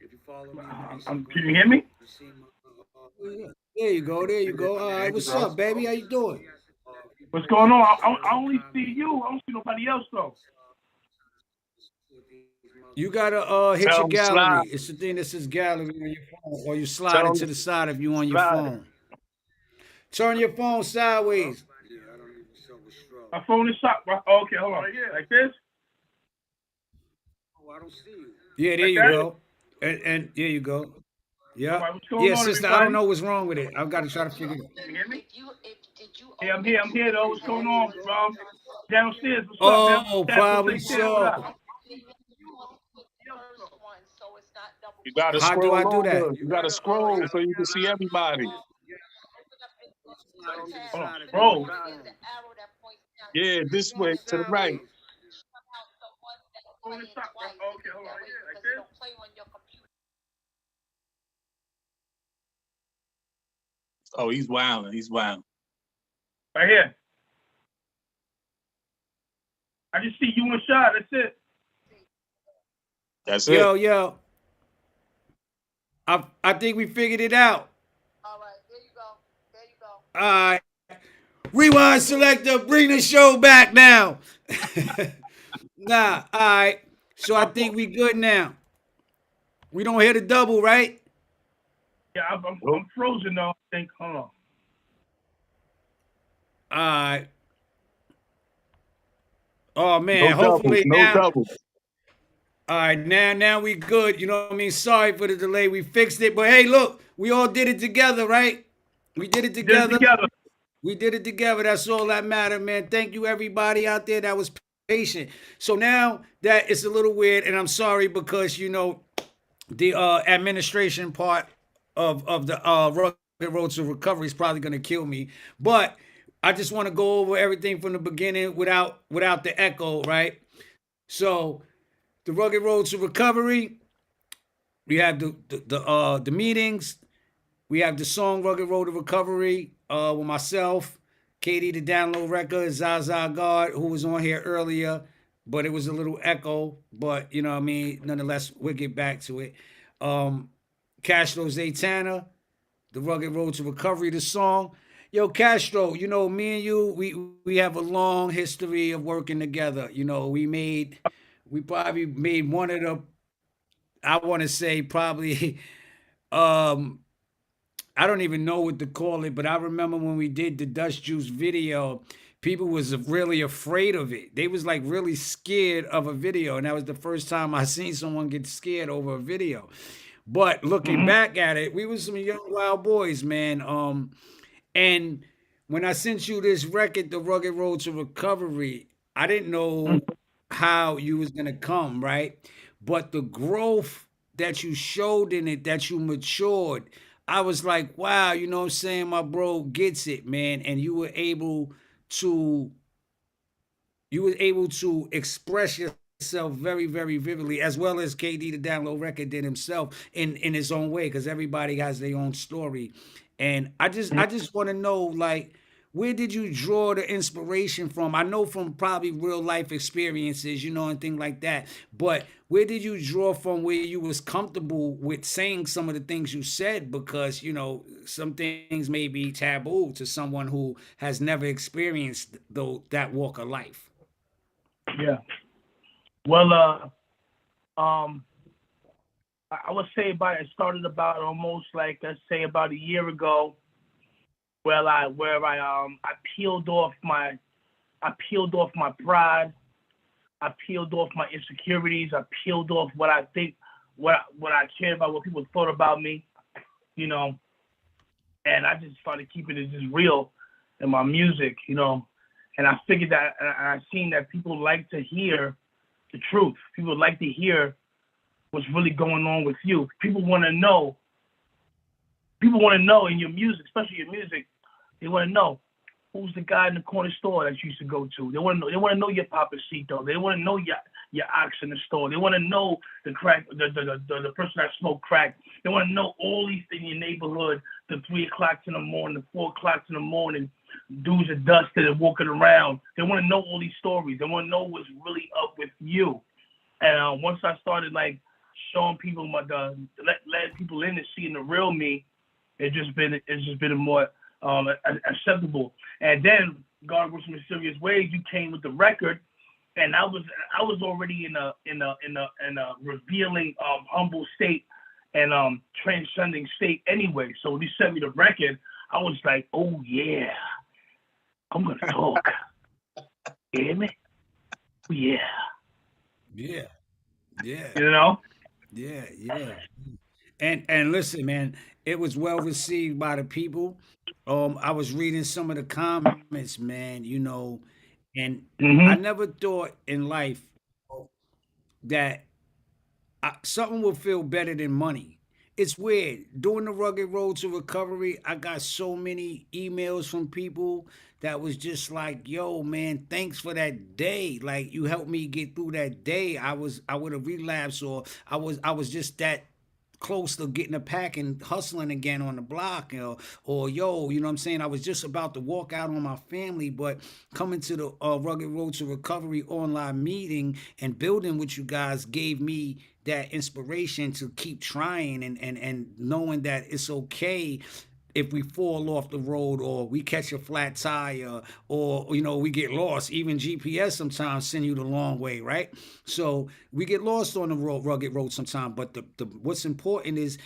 Speaker 2: if you follow me,
Speaker 9: Can you hear me?
Speaker 2: There you go. There you go. All right, what's up, baby? How you doing?
Speaker 9: What's going on? I only see you. I don't see nobody else though.
Speaker 2: You gotta hit
Speaker 8: Tell
Speaker 2: your
Speaker 8: him
Speaker 2: gallery.
Speaker 8: slide.
Speaker 2: It's the thing that says gallery on your phone, or you slide
Speaker 8: Tell
Speaker 2: it to
Speaker 8: him
Speaker 2: the side if you on your
Speaker 8: slide.
Speaker 2: phone. Turn your phone sideways.
Speaker 9: My phone is shut. Oh, okay, hold on. Like this?
Speaker 2: Oh, I don't see you. Yeah, there you go. And there you go. Yeah.
Speaker 9: Right, what's going
Speaker 2: Yeah,
Speaker 9: on,
Speaker 2: sister,
Speaker 9: everybody?
Speaker 2: I don't know what's wrong with it. I've got to try to figure it out.
Speaker 9: Can you hear me? Yeah, I'm here. I'm here though. What's going on, downstairs? What's up,
Speaker 2: Oh,
Speaker 9: man?
Speaker 2: probably
Speaker 9: Take care. What
Speaker 2: so.
Speaker 9: up?
Speaker 8: You gotta
Speaker 2: How do
Speaker 8: scroll
Speaker 2: I do that?
Speaker 8: over. You gotta scroll so you can see everybody.
Speaker 9: Hold on. Bro.
Speaker 8: Yeah, this way to the right.
Speaker 9: Phone is shut, bro. Okay, hold on. Like this?
Speaker 8: Oh, he's wilding. He's wilding.
Speaker 9: Right here. I just see you and Shot. That's it.
Speaker 8: That's it.
Speaker 2: Yo. I think we figured it out.
Speaker 1: All right, there you go. There you go.
Speaker 2: All right. Rewind selector, bring the show back now. Nah, all right. So I think we good now. We don't hear the double, right?
Speaker 9: Yeah, I'm frozen though. I think. Hold on.
Speaker 2: All right. Oh man,
Speaker 8: No
Speaker 2: hopefully
Speaker 8: double.
Speaker 2: now.
Speaker 8: No double.
Speaker 2: All right, now we good. You know what I mean? Sorry for the delay. We fixed it. But hey, look, we all did it together, right? We did it together. We did it together. That's all that matters, man. Thank you, everybody out there that was patient. So now that it's a little weird, and I'm sorry because, you know, the administration part of the Rugged Road to Recovery is probably going to kill me. But I just want to go over everything from the beginning without the echo, right? So the Rugged Road to Recovery, we have the meetings, we have the song Rugged Road to Recovery with myself, KD the Download Record, Zaza God, who was on here earlier, but it was a little echo, but you know what I mean, nonetheless, we'll get back to it. Castro Zaytana, the Rugged Road to Recovery, the song. Yo, Castro, you know, me and you, we have a long history of working together. You know, we probably made one of the, I want to say probably, I don't even know what to call it, but I remember when we did the Dust Juice video, people was really afraid of it. They was like really scared of a video. And that was the first time I seen someone get scared over a video. But looking back at it, we was some young wild boys, man. And when I sent you this record, The Rugged Road to Recovery, I didn't know how you was gonna come, right? But the growth that you showed in it, that you matured, I was like, wow, you know what I'm saying? My bro gets it, man. And you were able to express yourself very, very vividly, as well as KD the Download Record did himself in his own way, because everybody has their own story. And I just want to know, like, where did you draw the inspiration from? I know from probably real life experiences, you know, and things like that. But where did you draw from where you was comfortable with saying some of the things you said? Because, you know, some things may be taboo to someone who has never experienced that walk of life.
Speaker 9: Yeah. Well, I would say it started about almost like, let's say about a year ago, where I peeled off my pride, I peeled off my insecurities, I peeled off what I think, what I cared about, what people thought about me, you know, and I just started keeping it just real in my music, you know, and I figured that, and I seen that people like to hear the truth. People like to hear what's really going on with you. People want to know in your music, especially your music, they want to know who's the guy in the corner store that you used to go to. They want to know your Papacito. They want to know your ox in the store. They want to know the crack, the person that smoked crack. They want to know all these things in your neighborhood, the 3 o'clock in the morning, the 4 o'clock in the morning, dudes are dusted and walking around. They want to know all these stories. They want to know what's really up with you. And once I started like showing people letting people in and seeing the real me, it's just been a more acceptable. And then God Works in Mysterious Ways, you came with the record, and I was already in a revealing, humble state and transcending state anyway. So when you sent me the record, I was like, oh yeah, I'm gonna talk. You hear me? Yeah.
Speaker 2: Yeah. Yeah.
Speaker 9: You know?
Speaker 2: Yeah, yeah. And listen, man, it was well received by the people. I was reading some of the comments, man, you know, and I never thought in life that something would feel better than money. It's weird. Doing the Rugged Road to Recovery, I got so many emails from people that was just like, yo, man, thanks for that day. Like, you helped me get through that day. I would have relapsed, or I was just that close to getting a pack and hustling again on the block, or yo, you know what I'm saying? I was just about to walk out on my family, but coming to the Rugged Road to Recovery online meeting and building with you guys gave me that inspiration to keep trying and knowing that it's okay if we fall off the road, or we catch a flat tire, or, you know, we get lost. Even GPS sometimes send you the long way, right? So we get lost on the rugged road sometimes, but the what's important is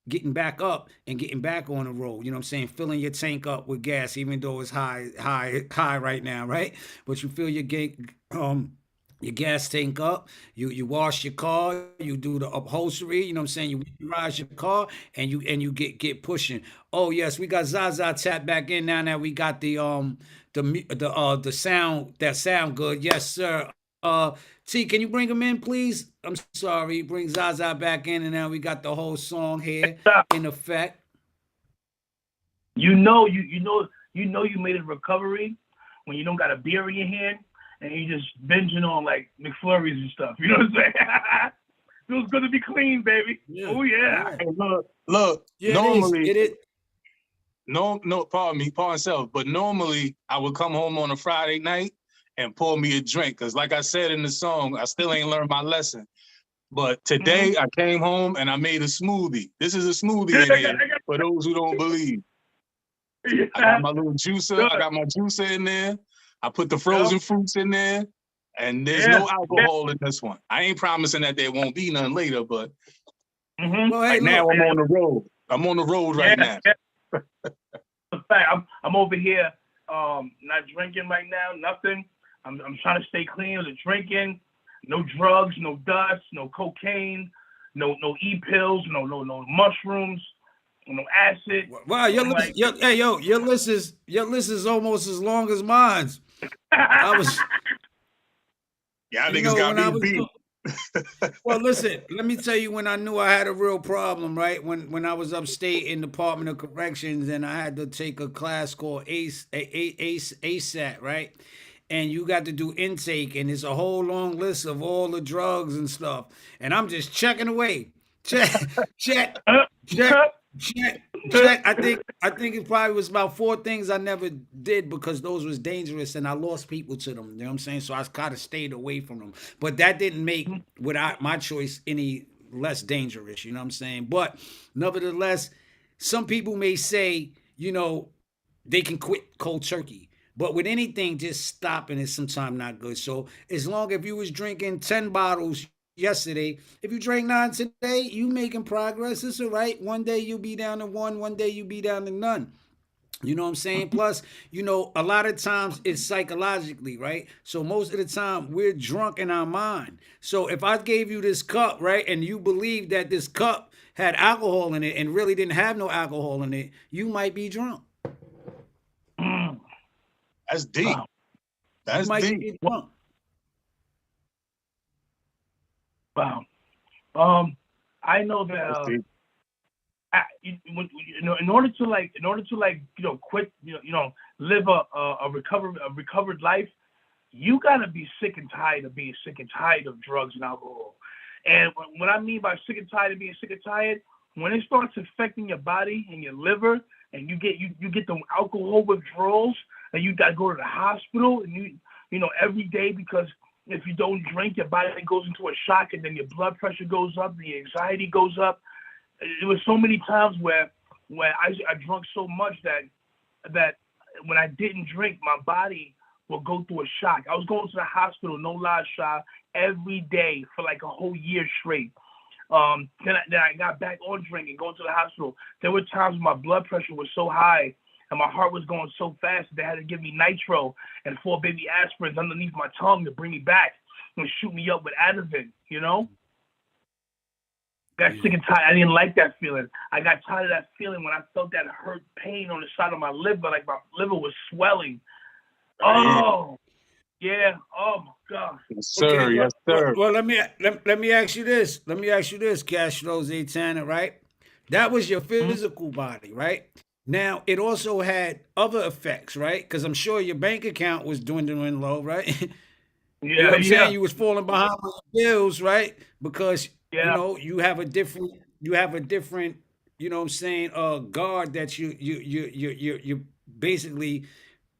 Speaker 2: getting back up and getting back on the road. You know what I'm saying? Filling your tank up with gas, even though it's high right now, right? But you fill your gas tank up, you wash your car, you do the upholstery, you know what I'm saying? You rise your car and you get pushing. Oh yes, we got Zaza tap back in now that we got the sound, that sound good. Yes, sir. T, can you bring him in, please? I'm sorry, bring Zaza back in, and now we got the whole song here in effect.
Speaker 9: You know you know you made a recovery when you don't got a beer in your hand and you just binging on like McFlurries and stuff. You know what I'm saying? Feels good to be clean, baby.
Speaker 2: Yeah.
Speaker 9: Oh yeah.
Speaker 8: Hey, look.
Speaker 2: Yeah,
Speaker 8: Normally,
Speaker 2: it is.
Speaker 8: no, pardon self. But normally, I would come home on a Friday night and pour me a drink, because, like I said in the song, I still ain't learned my lesson. But today, I came home and I made a smoothie. This is a smoothie in here for those who don't believe.
Speaker 9: Yeah.
Speaker 8: I got my little juicer. I got my juicer in there. I put the frozen fruits in there, and there's no alcohol in this one. I ain't promising that there won't be none later, but
Speaker 2: Well, hey,
Speaker 8: now
Speaker 2: look,
Speaker 8: I'm on the road. I'm on the road right now.
Speaker 9: In fact, I'm over here, not drinking right now, nothing. I'm trying to stay clean of the drinking, no drugs, no dust, no cocaine, no e-pills, no mushrooms, no acid.
Speaker 2: wow, your list is almost as long as mine. I was,
Speaker 8: Yeah, I
Speaker 2: you
Speaker 8: think
Speaker 2: know,
Speaker 8: it's
Speaker 2: when I
Speaker 8: got
Speaker 2: was
Speaker 8: me beat.
Speaker 2: well, listen, let me tell you when I knew I had a real problem, right? When I was upstate in Department of Corrections and I had to take a class called ASAT, right? And you got to do intake, and it's a whole long list of all the drugs and stuff. And I'm just checking away. Check. I think it probably was about 4 things I never did because those was dangerous and I lost people to them. You know what I'm saying? So I kind of stayed away from them. But that didn't make without my choice any less dangerous. You know what I'm saying? But nevertheless, some people may say, you know, they can quit cold turkey. But with anything, just stopping is sometimes not good. So as long as you was drinking 10 bottles yesterday, if you drink 9 today, you making progress. It's all right. One day you'll be down to 1, one day you'll be down to none. You know what I'm saying? Plus, you know, a lot of times it's psychologically, right? So most of the time we're drunk in our mind. So if I gave you this cup, right, and you believe that this cup had alcohol in it and really didn't have no alcohol in it, you might be drunk.
Speaker 8: That's deep.
Speaker 9: Wow.
Speaker 8: That's
Speaker 2: You might
Speaker 8: deep.
Speaker 2: be drunk.
Speaker 9: Wow. I know that in order to quit, live a recovered life, you gotta be sick and tired of being sick and tired of drugs and alcohol. And what I mean by sick and tired of being sick and tired, when it starts affecting your body and your liver, and you get the alcohol withdrawals, and you gotta go to the hospital, and you know every day, because if you don't drink, your body goes into a shock, and then your blood pressure goes up, the anxiety goes up. There was so many times where I drunk so much that when I didn't drink, my body would go through a shock. I was going to the hospital, no lie, Sha, every day for like a whole year straight. Then I got back on drinking, going to the hospital. There were times when my blood pressure was so high and my heart was going so fast that they had to give me nitro and 4 baby aspirins underneath my tongue to bring me back and shoot me up with Ativan, you know? Got sick and tired. I didn't like that feeling. I got tired of that feeling when I felt that hurt pain on the side of my liver, like my liver was swelling. Oh, yeah. Oh, my God.
Speaker 8: Yes, sir.
Speaker 2: Okay,
Speaker 8: Yes, sir.
Speaker 2: Well, let me ask you this. Let me ask you this, Castro Zaytana, right? That was your physical body, right? Now, it also had other effects, right? Because I'm sure your bank account was dwindling low, right? You know what I'm saying? You was falling behind on your bills, right? Because you know you have a different, you know what I'm saying, guard that you're basically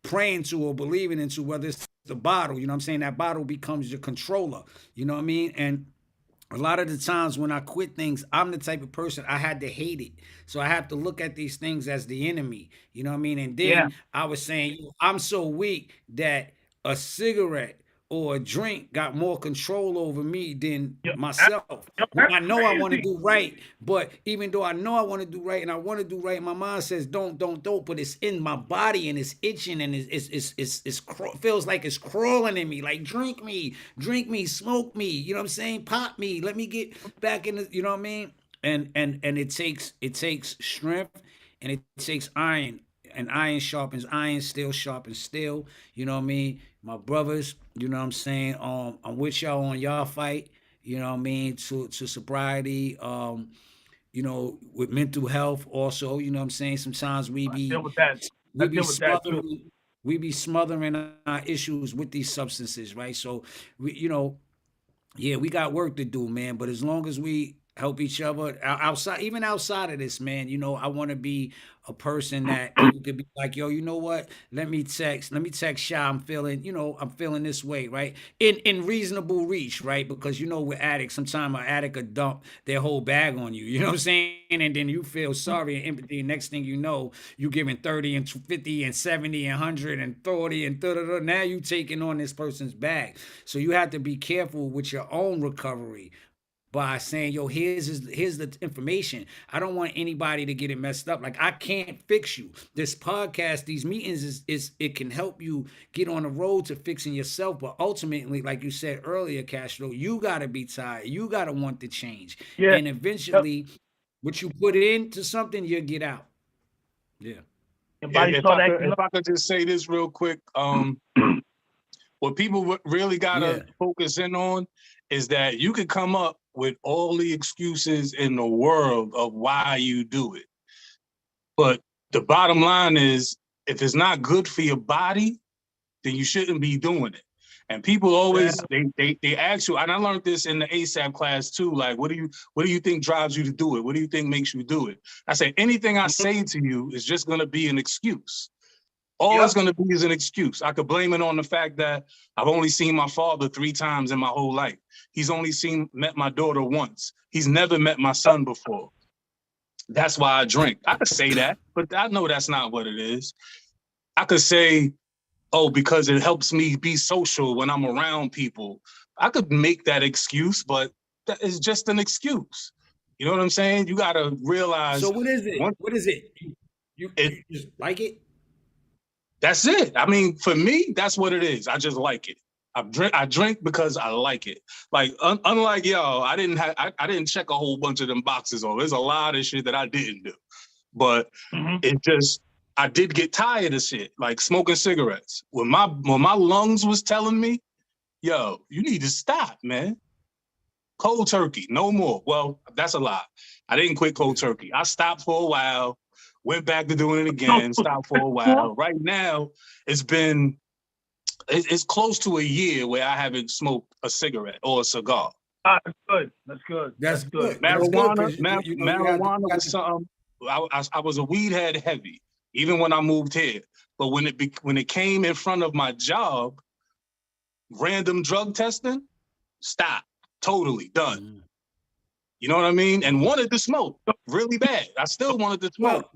Speaker 2: praying to or believing into, whether it's the bottle, you know what I'm saying? That bottle becomes your controller, you know what I mean? And a lot of the times when I quit things, I'm the type of person, I had to hate it. So I have to look at these things as the enemy, you know what I mean? And then I was saying, I'm so weak that a cigarette or a drink got more control over me than myself. When I know I want to do right, but even though I know I want to do right and I want to do right, my mind says don't, but it's in my body and it's itching and it's feels like it's crawling in me. Like drink me, smoke me, you know what I'm saying? Pop me, let me get back in the, you know what I mean? And it takes strength and it takes iron. And iron sharpens iron, steel sharpens steel. You know what I mean? My brothers, you know what I'm saying? I'm with y'all on y'all fight, you know what I mean, to sobriety, you know, with mental health also, you know what I'm saying? Sometimes we be
Speaker 9: I deal with that too.
Speaker 3: we be smothering our issues with these substances, right? So we, yeah, we got work to do, man. But as long as we help each other outside, even outside of this, man, I want to be a person that people could be like, yo, you know what? Let me text Sha. I'm feeling this way, right? In reasonable reach, right? Because with addicts, sometimes an addict could dump their whole bag on you. You know what I'm saying? And then you feel sorry and empathy. And next thing you know, you giving 30 and 50 and 70 and 100 and 30 and da-da-da. Now you taking on this person's bag. So you have to be careful with your own recovery by saying, yo, here's the information. I don't want anybody to get it messed up. Like, I can't fix you. This podcast, these meetings is it can help you get on the road to fixing yourself. But ultimately, like you said earlier, Castro, you gotta be tired. You gotta want to change.
Speaker 9: Yeah.
Speaker 3: And eventually, what you put into something, you'll get out. Yeah.
Speaker 8: If I could just say this real quick, what people really gotta focus in on is that you could come up with all the excuses in the world of why you do it. But the bottom line is, if it's not good for your body, then you shouldn't be doing it. And people always, they ask you, and I learned this in the ASAP class too, like, what do you think drives you to do it? What do you think makes you do it? I say, anything I say to you is just gonna be an excuse. All it's gonna be is an excuse. I could blame it on the fact that I've only seen my father 3 times in my whole life. He's only met my daughter once. He's never met my son before. That's why I drink. I could say that, but I know that's not what it is. I could say, oh, because it helps me be social when I'm around people. I could make that excuse, but that is just an excuse. You know what I'm saying? You gotta realize.
Speaker 3: So what is it? What is it? You just like it?
Speaker 8: That's it. I mean, for me, that's what it is. I just like it. I drink because I like it. Like, unlike y'all, I didn't check a whole bunch of them boxes off. There's a lot of shit that I didn't do. But I did get tired of shit, like smoking cigarettes. When my lungs was telling me, yo, you need to stop, man. Cold turkey, no more. Well, that's a lie. I didn't quit cold turkey. I stopped for a while, went back to doing it again, stopped for a while. Right now, it's close to a year where I haven't smoked a cigarette or a cigar.
Speaker 9: That's good. That's good.
Speaker 8: Marijuana was something. I was a weed head heavy, even when I moved here. But when it came in front of my job, random drug testing, stop, totally done. You know what I mean? And wanted to smoke really bad. I still wanted to smoke.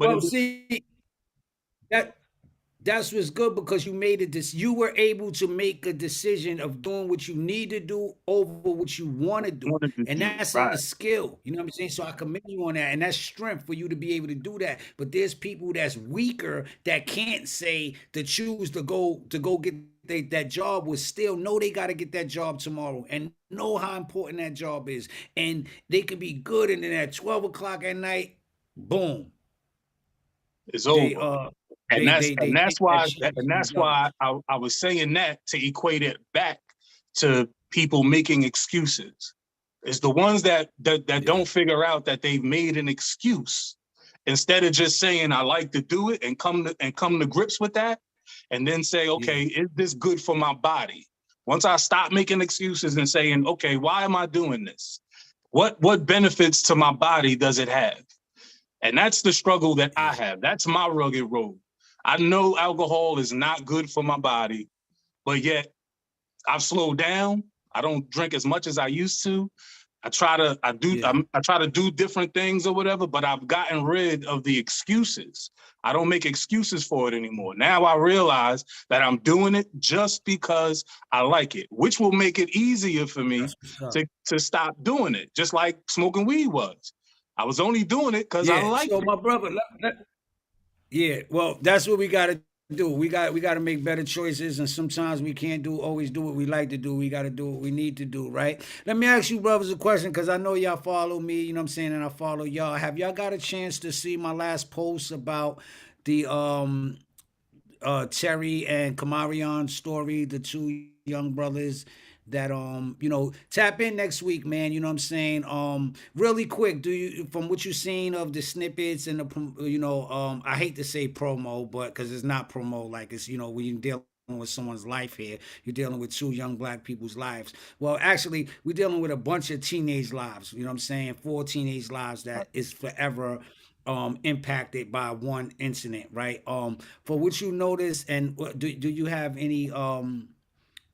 Speaker 3: That's what's good, because you made it. You were able to make a decision of doing what you need to do over what you want to do, and that's a skill. You know what I'm saying? So I commend you on that, and that's strength for you to be able to do that. But there's people that's weaker that can't say to choose to go get that job, will still know they got to get that job tomorrow and know how important that job is, and they could be good, and then at 12 o'clock at night, boom,
Speaker 8: it's over. That's why I was saying that, to equate it back to people making excuses. It's the ones that don't figure out that they've made an excuse, instead of just saying, I like to do it, and come to grips with that, and then say, okay, is this good for my body? Once I stop making excuses and saying, okay, why am I doing this? What benefits to my body does it have? And that's the struggle that I have. That's my rugged road. I know alcohol is not good for my body, but yet I've slowed down. I don't drink as much as I used to. I try to do different things or whatever, but I've gotten rid of the excuses. I don't make excuses for it anymore. Now I realize that I'm doing it just because I like it, which will make it easier for me to stop doing it, just like smoking weed was. I was only doing it because I like it.
Speaker 3: So my brother, well, that's what we got to do. We got to make better choices, and sometimes we can't always do what we like to do. We got to do what we need to do, right? Let me ask you brothers a question, because I know y'all follow me, you know what I'm saying, and I follow y'all. Have y'all got a chance to see my last post about the Terry and Kamarion story, the 2 young brothers that you know, tap in next week, man. You know what I'm saying? Really quick, do you, from what you've seen of the snippets and the you know, I hate to say promo, but because it's not promo, like it's, you know, when you deal with someone's life here, you're dealing with two young black people's lives. Well, actually, we're dealing with a bunch of teenage lives. You know what I'm saying? 4 teenage lives that is forever impacted by one incident, right? For what you notice, and do you have any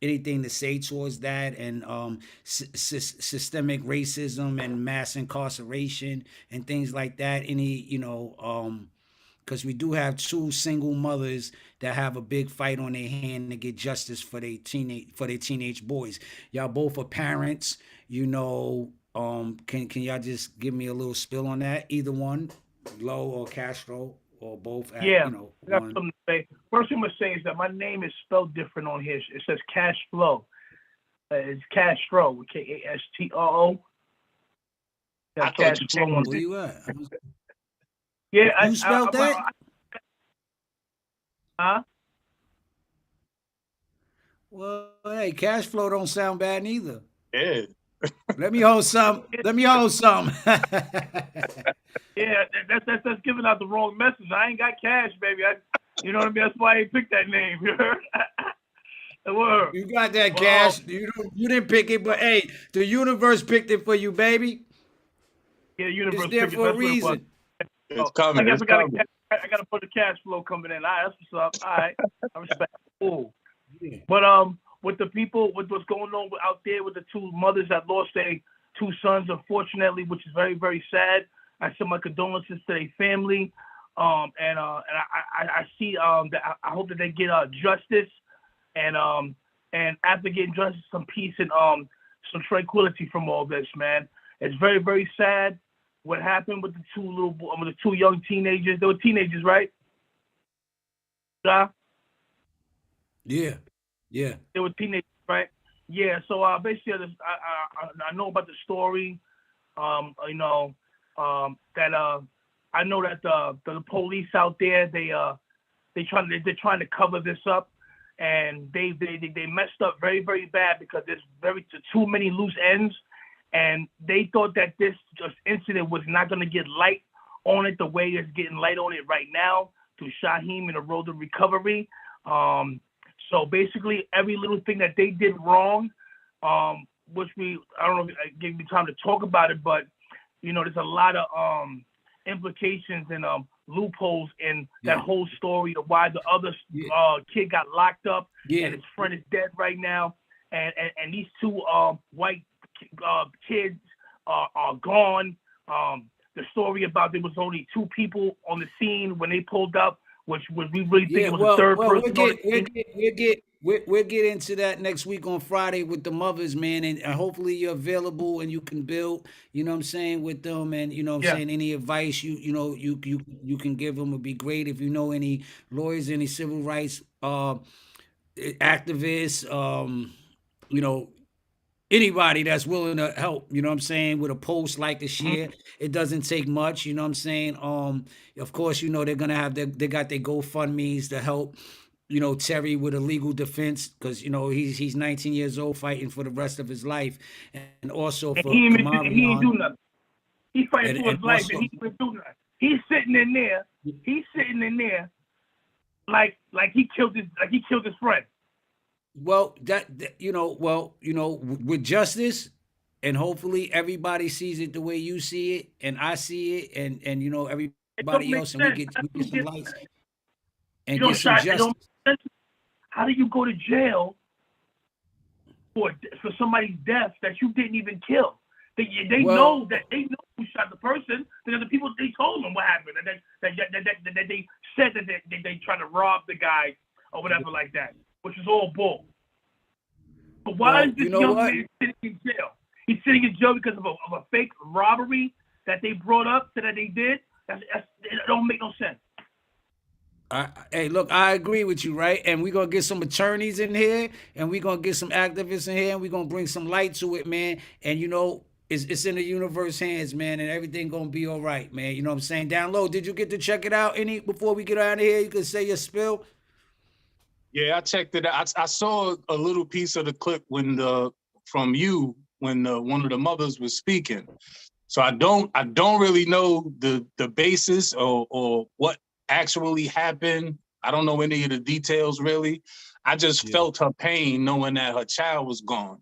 Speaker 3: anything to say towards that, and systemic racism and mass incarceration and things like that? Any, you know, because we do have 2 single mothers that have a big fight on their hand to get justice for their teenage boys. Y'all both are parents, you know. Can y'all just give me a little spill on that? Either one, Low or Castro, or both?
Speaker 9: Yeah,
Speaker 3: you know,
Speaker 9: I got
Speaker 3: one.
Speaker 9: something to say. First thing I'm gonna say is that my name is spelled different on here. It says Cash Flow. It's Castro, Kastro.
Speaker 8: I thought you changed
Speaker 3: Where
Speaker 8: it.
Speaker 3: you at?
Speaker 9: Yeah,
Speaker 3: You spelled that?
Speaker 9: Huh?
Speaker 3: Well, hey, cash flow don't sound bad neither.
Speaker 8: Yeah.
Speaker 3: Let me hold some. Let me hold some.
Speaker 9: Yeah, that's giving out the wrong message. I ain't got cash, baby. You know what I mean? That's why I ain't picked that name. You heard?
Speaker 3: You got that cash. You didn't pick it, but hey, the universe picked it for you, baby.
Speaker 9: Yeah, universe
Speaker 3: It's there
Speaker 9: picked it.
Speaker 3: for a
Speaker 9: That's what it was.
Speaker 3: reason.
Speaker 8: It's coming. It's coming.
Speaker 9: I got to put the cash flow coming in. All right, that's what's up. All right, I respect. Cool.
Speaker 3: Yeah.
Speaker 9: But with the people, with what's going on out there with the 2 mothers that lost their 2 sons, unfortunately, which is very, very sad. I send my condolences to their family, and I see that I hope that they get justice, and after getting justice, some peace and some tranquility from all this, man. It's very, very sad what happened with the 2 young teenagers. They were teenagers, right? Yeah.
Speaker 3: Yeah. Yeah.
Speaker 9: They were teenagers, right? Yeah. So basically, I know about the story. You know, that I know that the police out there, they're trying to cover this up, and they messed up very, very bad because there's too many loose ends, and they thought that this just incident was not going to get light on it the way it's getting light on it right now through Shaheem and the road to recovery. So basically, every little thing that they did wrong, which I don't know if I gave me time to talk about it, but you know, there's a lot of implications and loopholes in that whole story of why the other kid got locked up and his friend is dead right now, and these 2 white kids are gone. The story about there was only 2 people on the scene when they pulled up, which we really think it was a third person.
Speaker 3: We'll get into that next week on Friday with the mothers, man, and hopefully you're available and you can build, you know what I'm saying, with them, and you know what I'm saying, any advice you know you can give them would be great. If you know any lawyers, any civil rights activists, you know, anybody that's willing to help, you know what I'm saying, with a post like this year. It doesn't take much, you know what I'm saying. Of course, you know, they're gonna have they got their GoFundMe's to help, you know, Terry with a legal defense, because you know he's 19 years old fighting for the rest of his life, and also for
Speaker 9: he ain't do nothing. He fighting for his life, and he didn't do nothing. He's sitting in there like he killed his friend.
Speaker 3: Well, that you know, with justice, and hopefully everybody sees it the way you see it, and I see it, and you know everybody else, and we get some lights and get some justice.
Speaker 9: How do you go to jail for somebody's death that you didn't even kill? They know who shot the person, because the people, they told them what happened, and that they said that they tried to rob the guy or whatever like that, which is all bull. But why is this young man sitting in jail? He's sitting in jail because of a fake robbery that they brought up, that they did. It don't make no sense.
Speaker 3: Hey, look, I agree with you, right? And we're going to get some attorneys in here, and we're going to get some activists in here, and we're going to bring some light to it, man. And, you know, it's in the universe hands, man, and everything going to be all right, man. You know what I'm saying? Down low, did you get to check it out before we get out of here? You can say your spill.
Speaker 8: Yeah, I checked it out. I saw a little piece of the clip when the from you when one of the mothers was speaking. So I don't really know the basis or what actually happened. I don't know any of the details really. I just felt her pain knowing that her child was gone.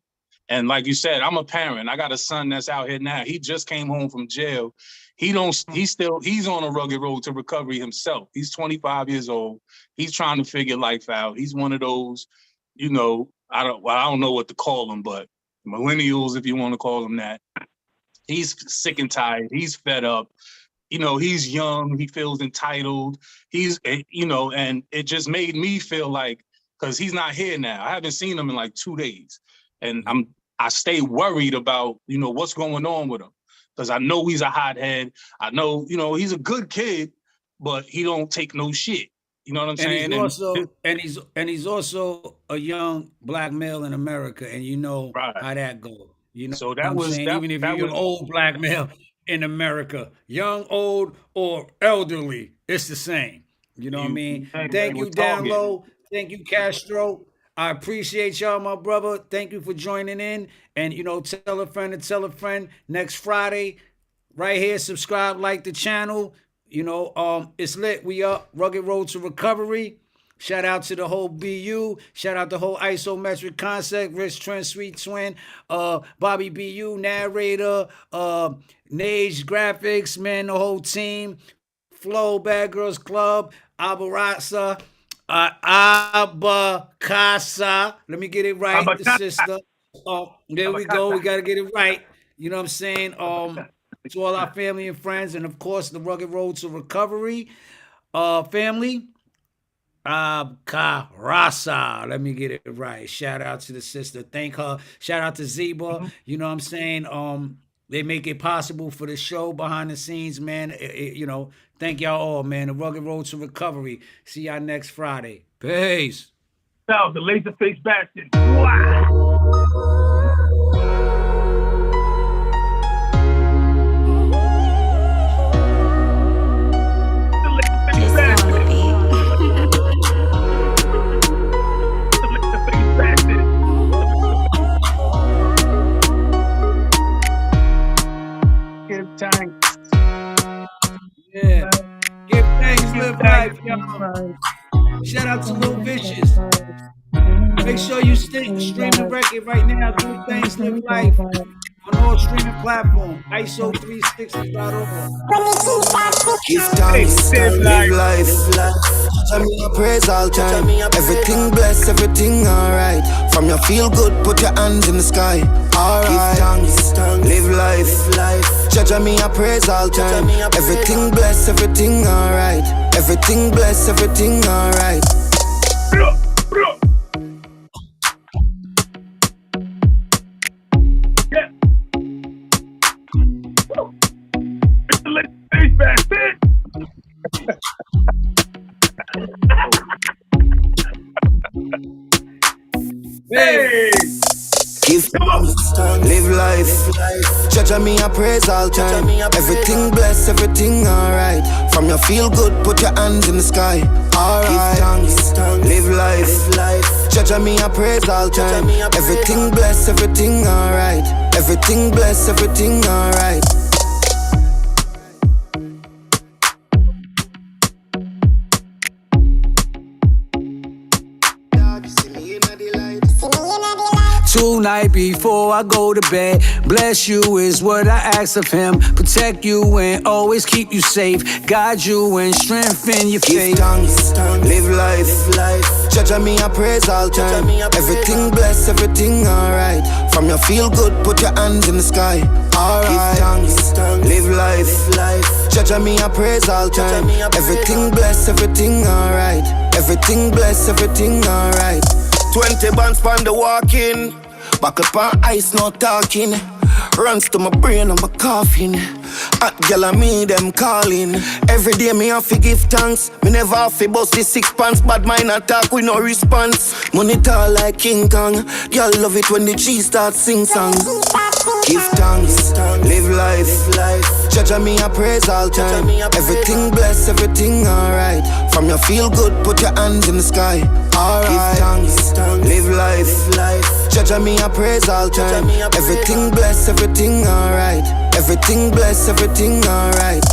Speaker 8: And like you said, I'm a parent. I got a son that's out here now. He just came home from jail. He's on a rugged road to recovery himself. He's 25 years old. He's trying to figure life out. He's one of those, you know, I don't know what to call them, but millennials, if you want to call them that. He's sick and tired. He's fed up. You know, he's young. He feels entitled. He's, you know, and it just made me feel like, because he's not here now. I haven't seen him in like 2 days. And I stay worried about, you know, what's going on with him. Because I know he's a hothead. I know, you know, he's a good kid, but he don't take no shit. You know what I'm saying?
Speaker 2: He's also a young black male in America, and you know how that goes. You know,
Speaker 8: so that was
Speaker 2: even if you're an old black male in America, young, old, or elderly, it's the same. You know what I mean? Thank you, Down Low. Thank you, Castro. I appreciate y'all, my brother. Thank you for joining in. And, you know, tell a friend to tell a friend. Next Friday, right here, subscribe, like the channel. You know, it's lit. We up. Rugged Road to Recovery. Shout out to the whole BU. Shout out the whole Isometric Concept. Rich Trent, Sweet Twin. Bobby BU, narrator. Nage Graphics, man, the whole team. Flow, Bad Girls Club. Abarasa. Abacasa. Let me get it right, the sister. There we go. We got to get it right. You know what I'm saying? To all our family and friends, and of course, the Rugged Road to Recovery family. Abcarasa. Let me get it right. Shout out to the sister. Thank her. Shout out to Zeba. You know what I'm saying? They make it possible for the show behind the scenes, man. You know, thank y'all all, man. The Rugged Road to Recovery. See y'all next Friday. Peace.
Speaker 9: Now, the laser face bastard. Wow.
Speaker 2: Yeah. Give thanks, live life, y'all. Shout out to Lil Vicious. Make sure you stream the record right now. Give thanks, live life. On all streaming platforms. ISO360.org.
Speaker 10: Give thanks, live life. Tell me your praise all time. Everything blessed, everything alright. From your feel good, put your hands in the sky. Alright, give thanks, live life. Judge me your praise all time. Everything blessed, everything alright. Everything blessed, everything alright.
Speaker 2: Hey!
Speaker 10: Give thanks, live life. Judge me a praise all time. Everything blessed, everything alright. From your feel good, put your hands in the sky. Alright, give thanks, live life. Judge me a praise all time. Everything blessed, everything alright. Everything blessed, everything alright.
Speaker 3: Tonight before I go to bed, bless you is what I ask of him. Protect you and always keep you safe. Guide you and strengthen your faith.
Speaker 10: Give thanks, live life. Judge me a praise all time. Everything blessed, everything alright. From your feel good, put your hands in the sky. Alright, give thanks, live life. Judge me a praise all time. Everything blessed, everything alright. Everything blessed, everything alright. 20 bands on the walking. Back up on ice, no talking. Runs to my brain and my coughing. Hot girl and me, them calling. Every day me have to give thanks. Me never have to bust the 6 pants. Bad mind attack with no response. Money tall like King Kong. Y'all love it when the G starts sing song. Give thanks, live life. Judge me a praise all time. Everything blessed, everything alright. From your feel good, put your hands in the sky. Alright, give thanks, live life. Judge me, I praise all time. Everything blessed, everything alright. Everything blessed, everything alright.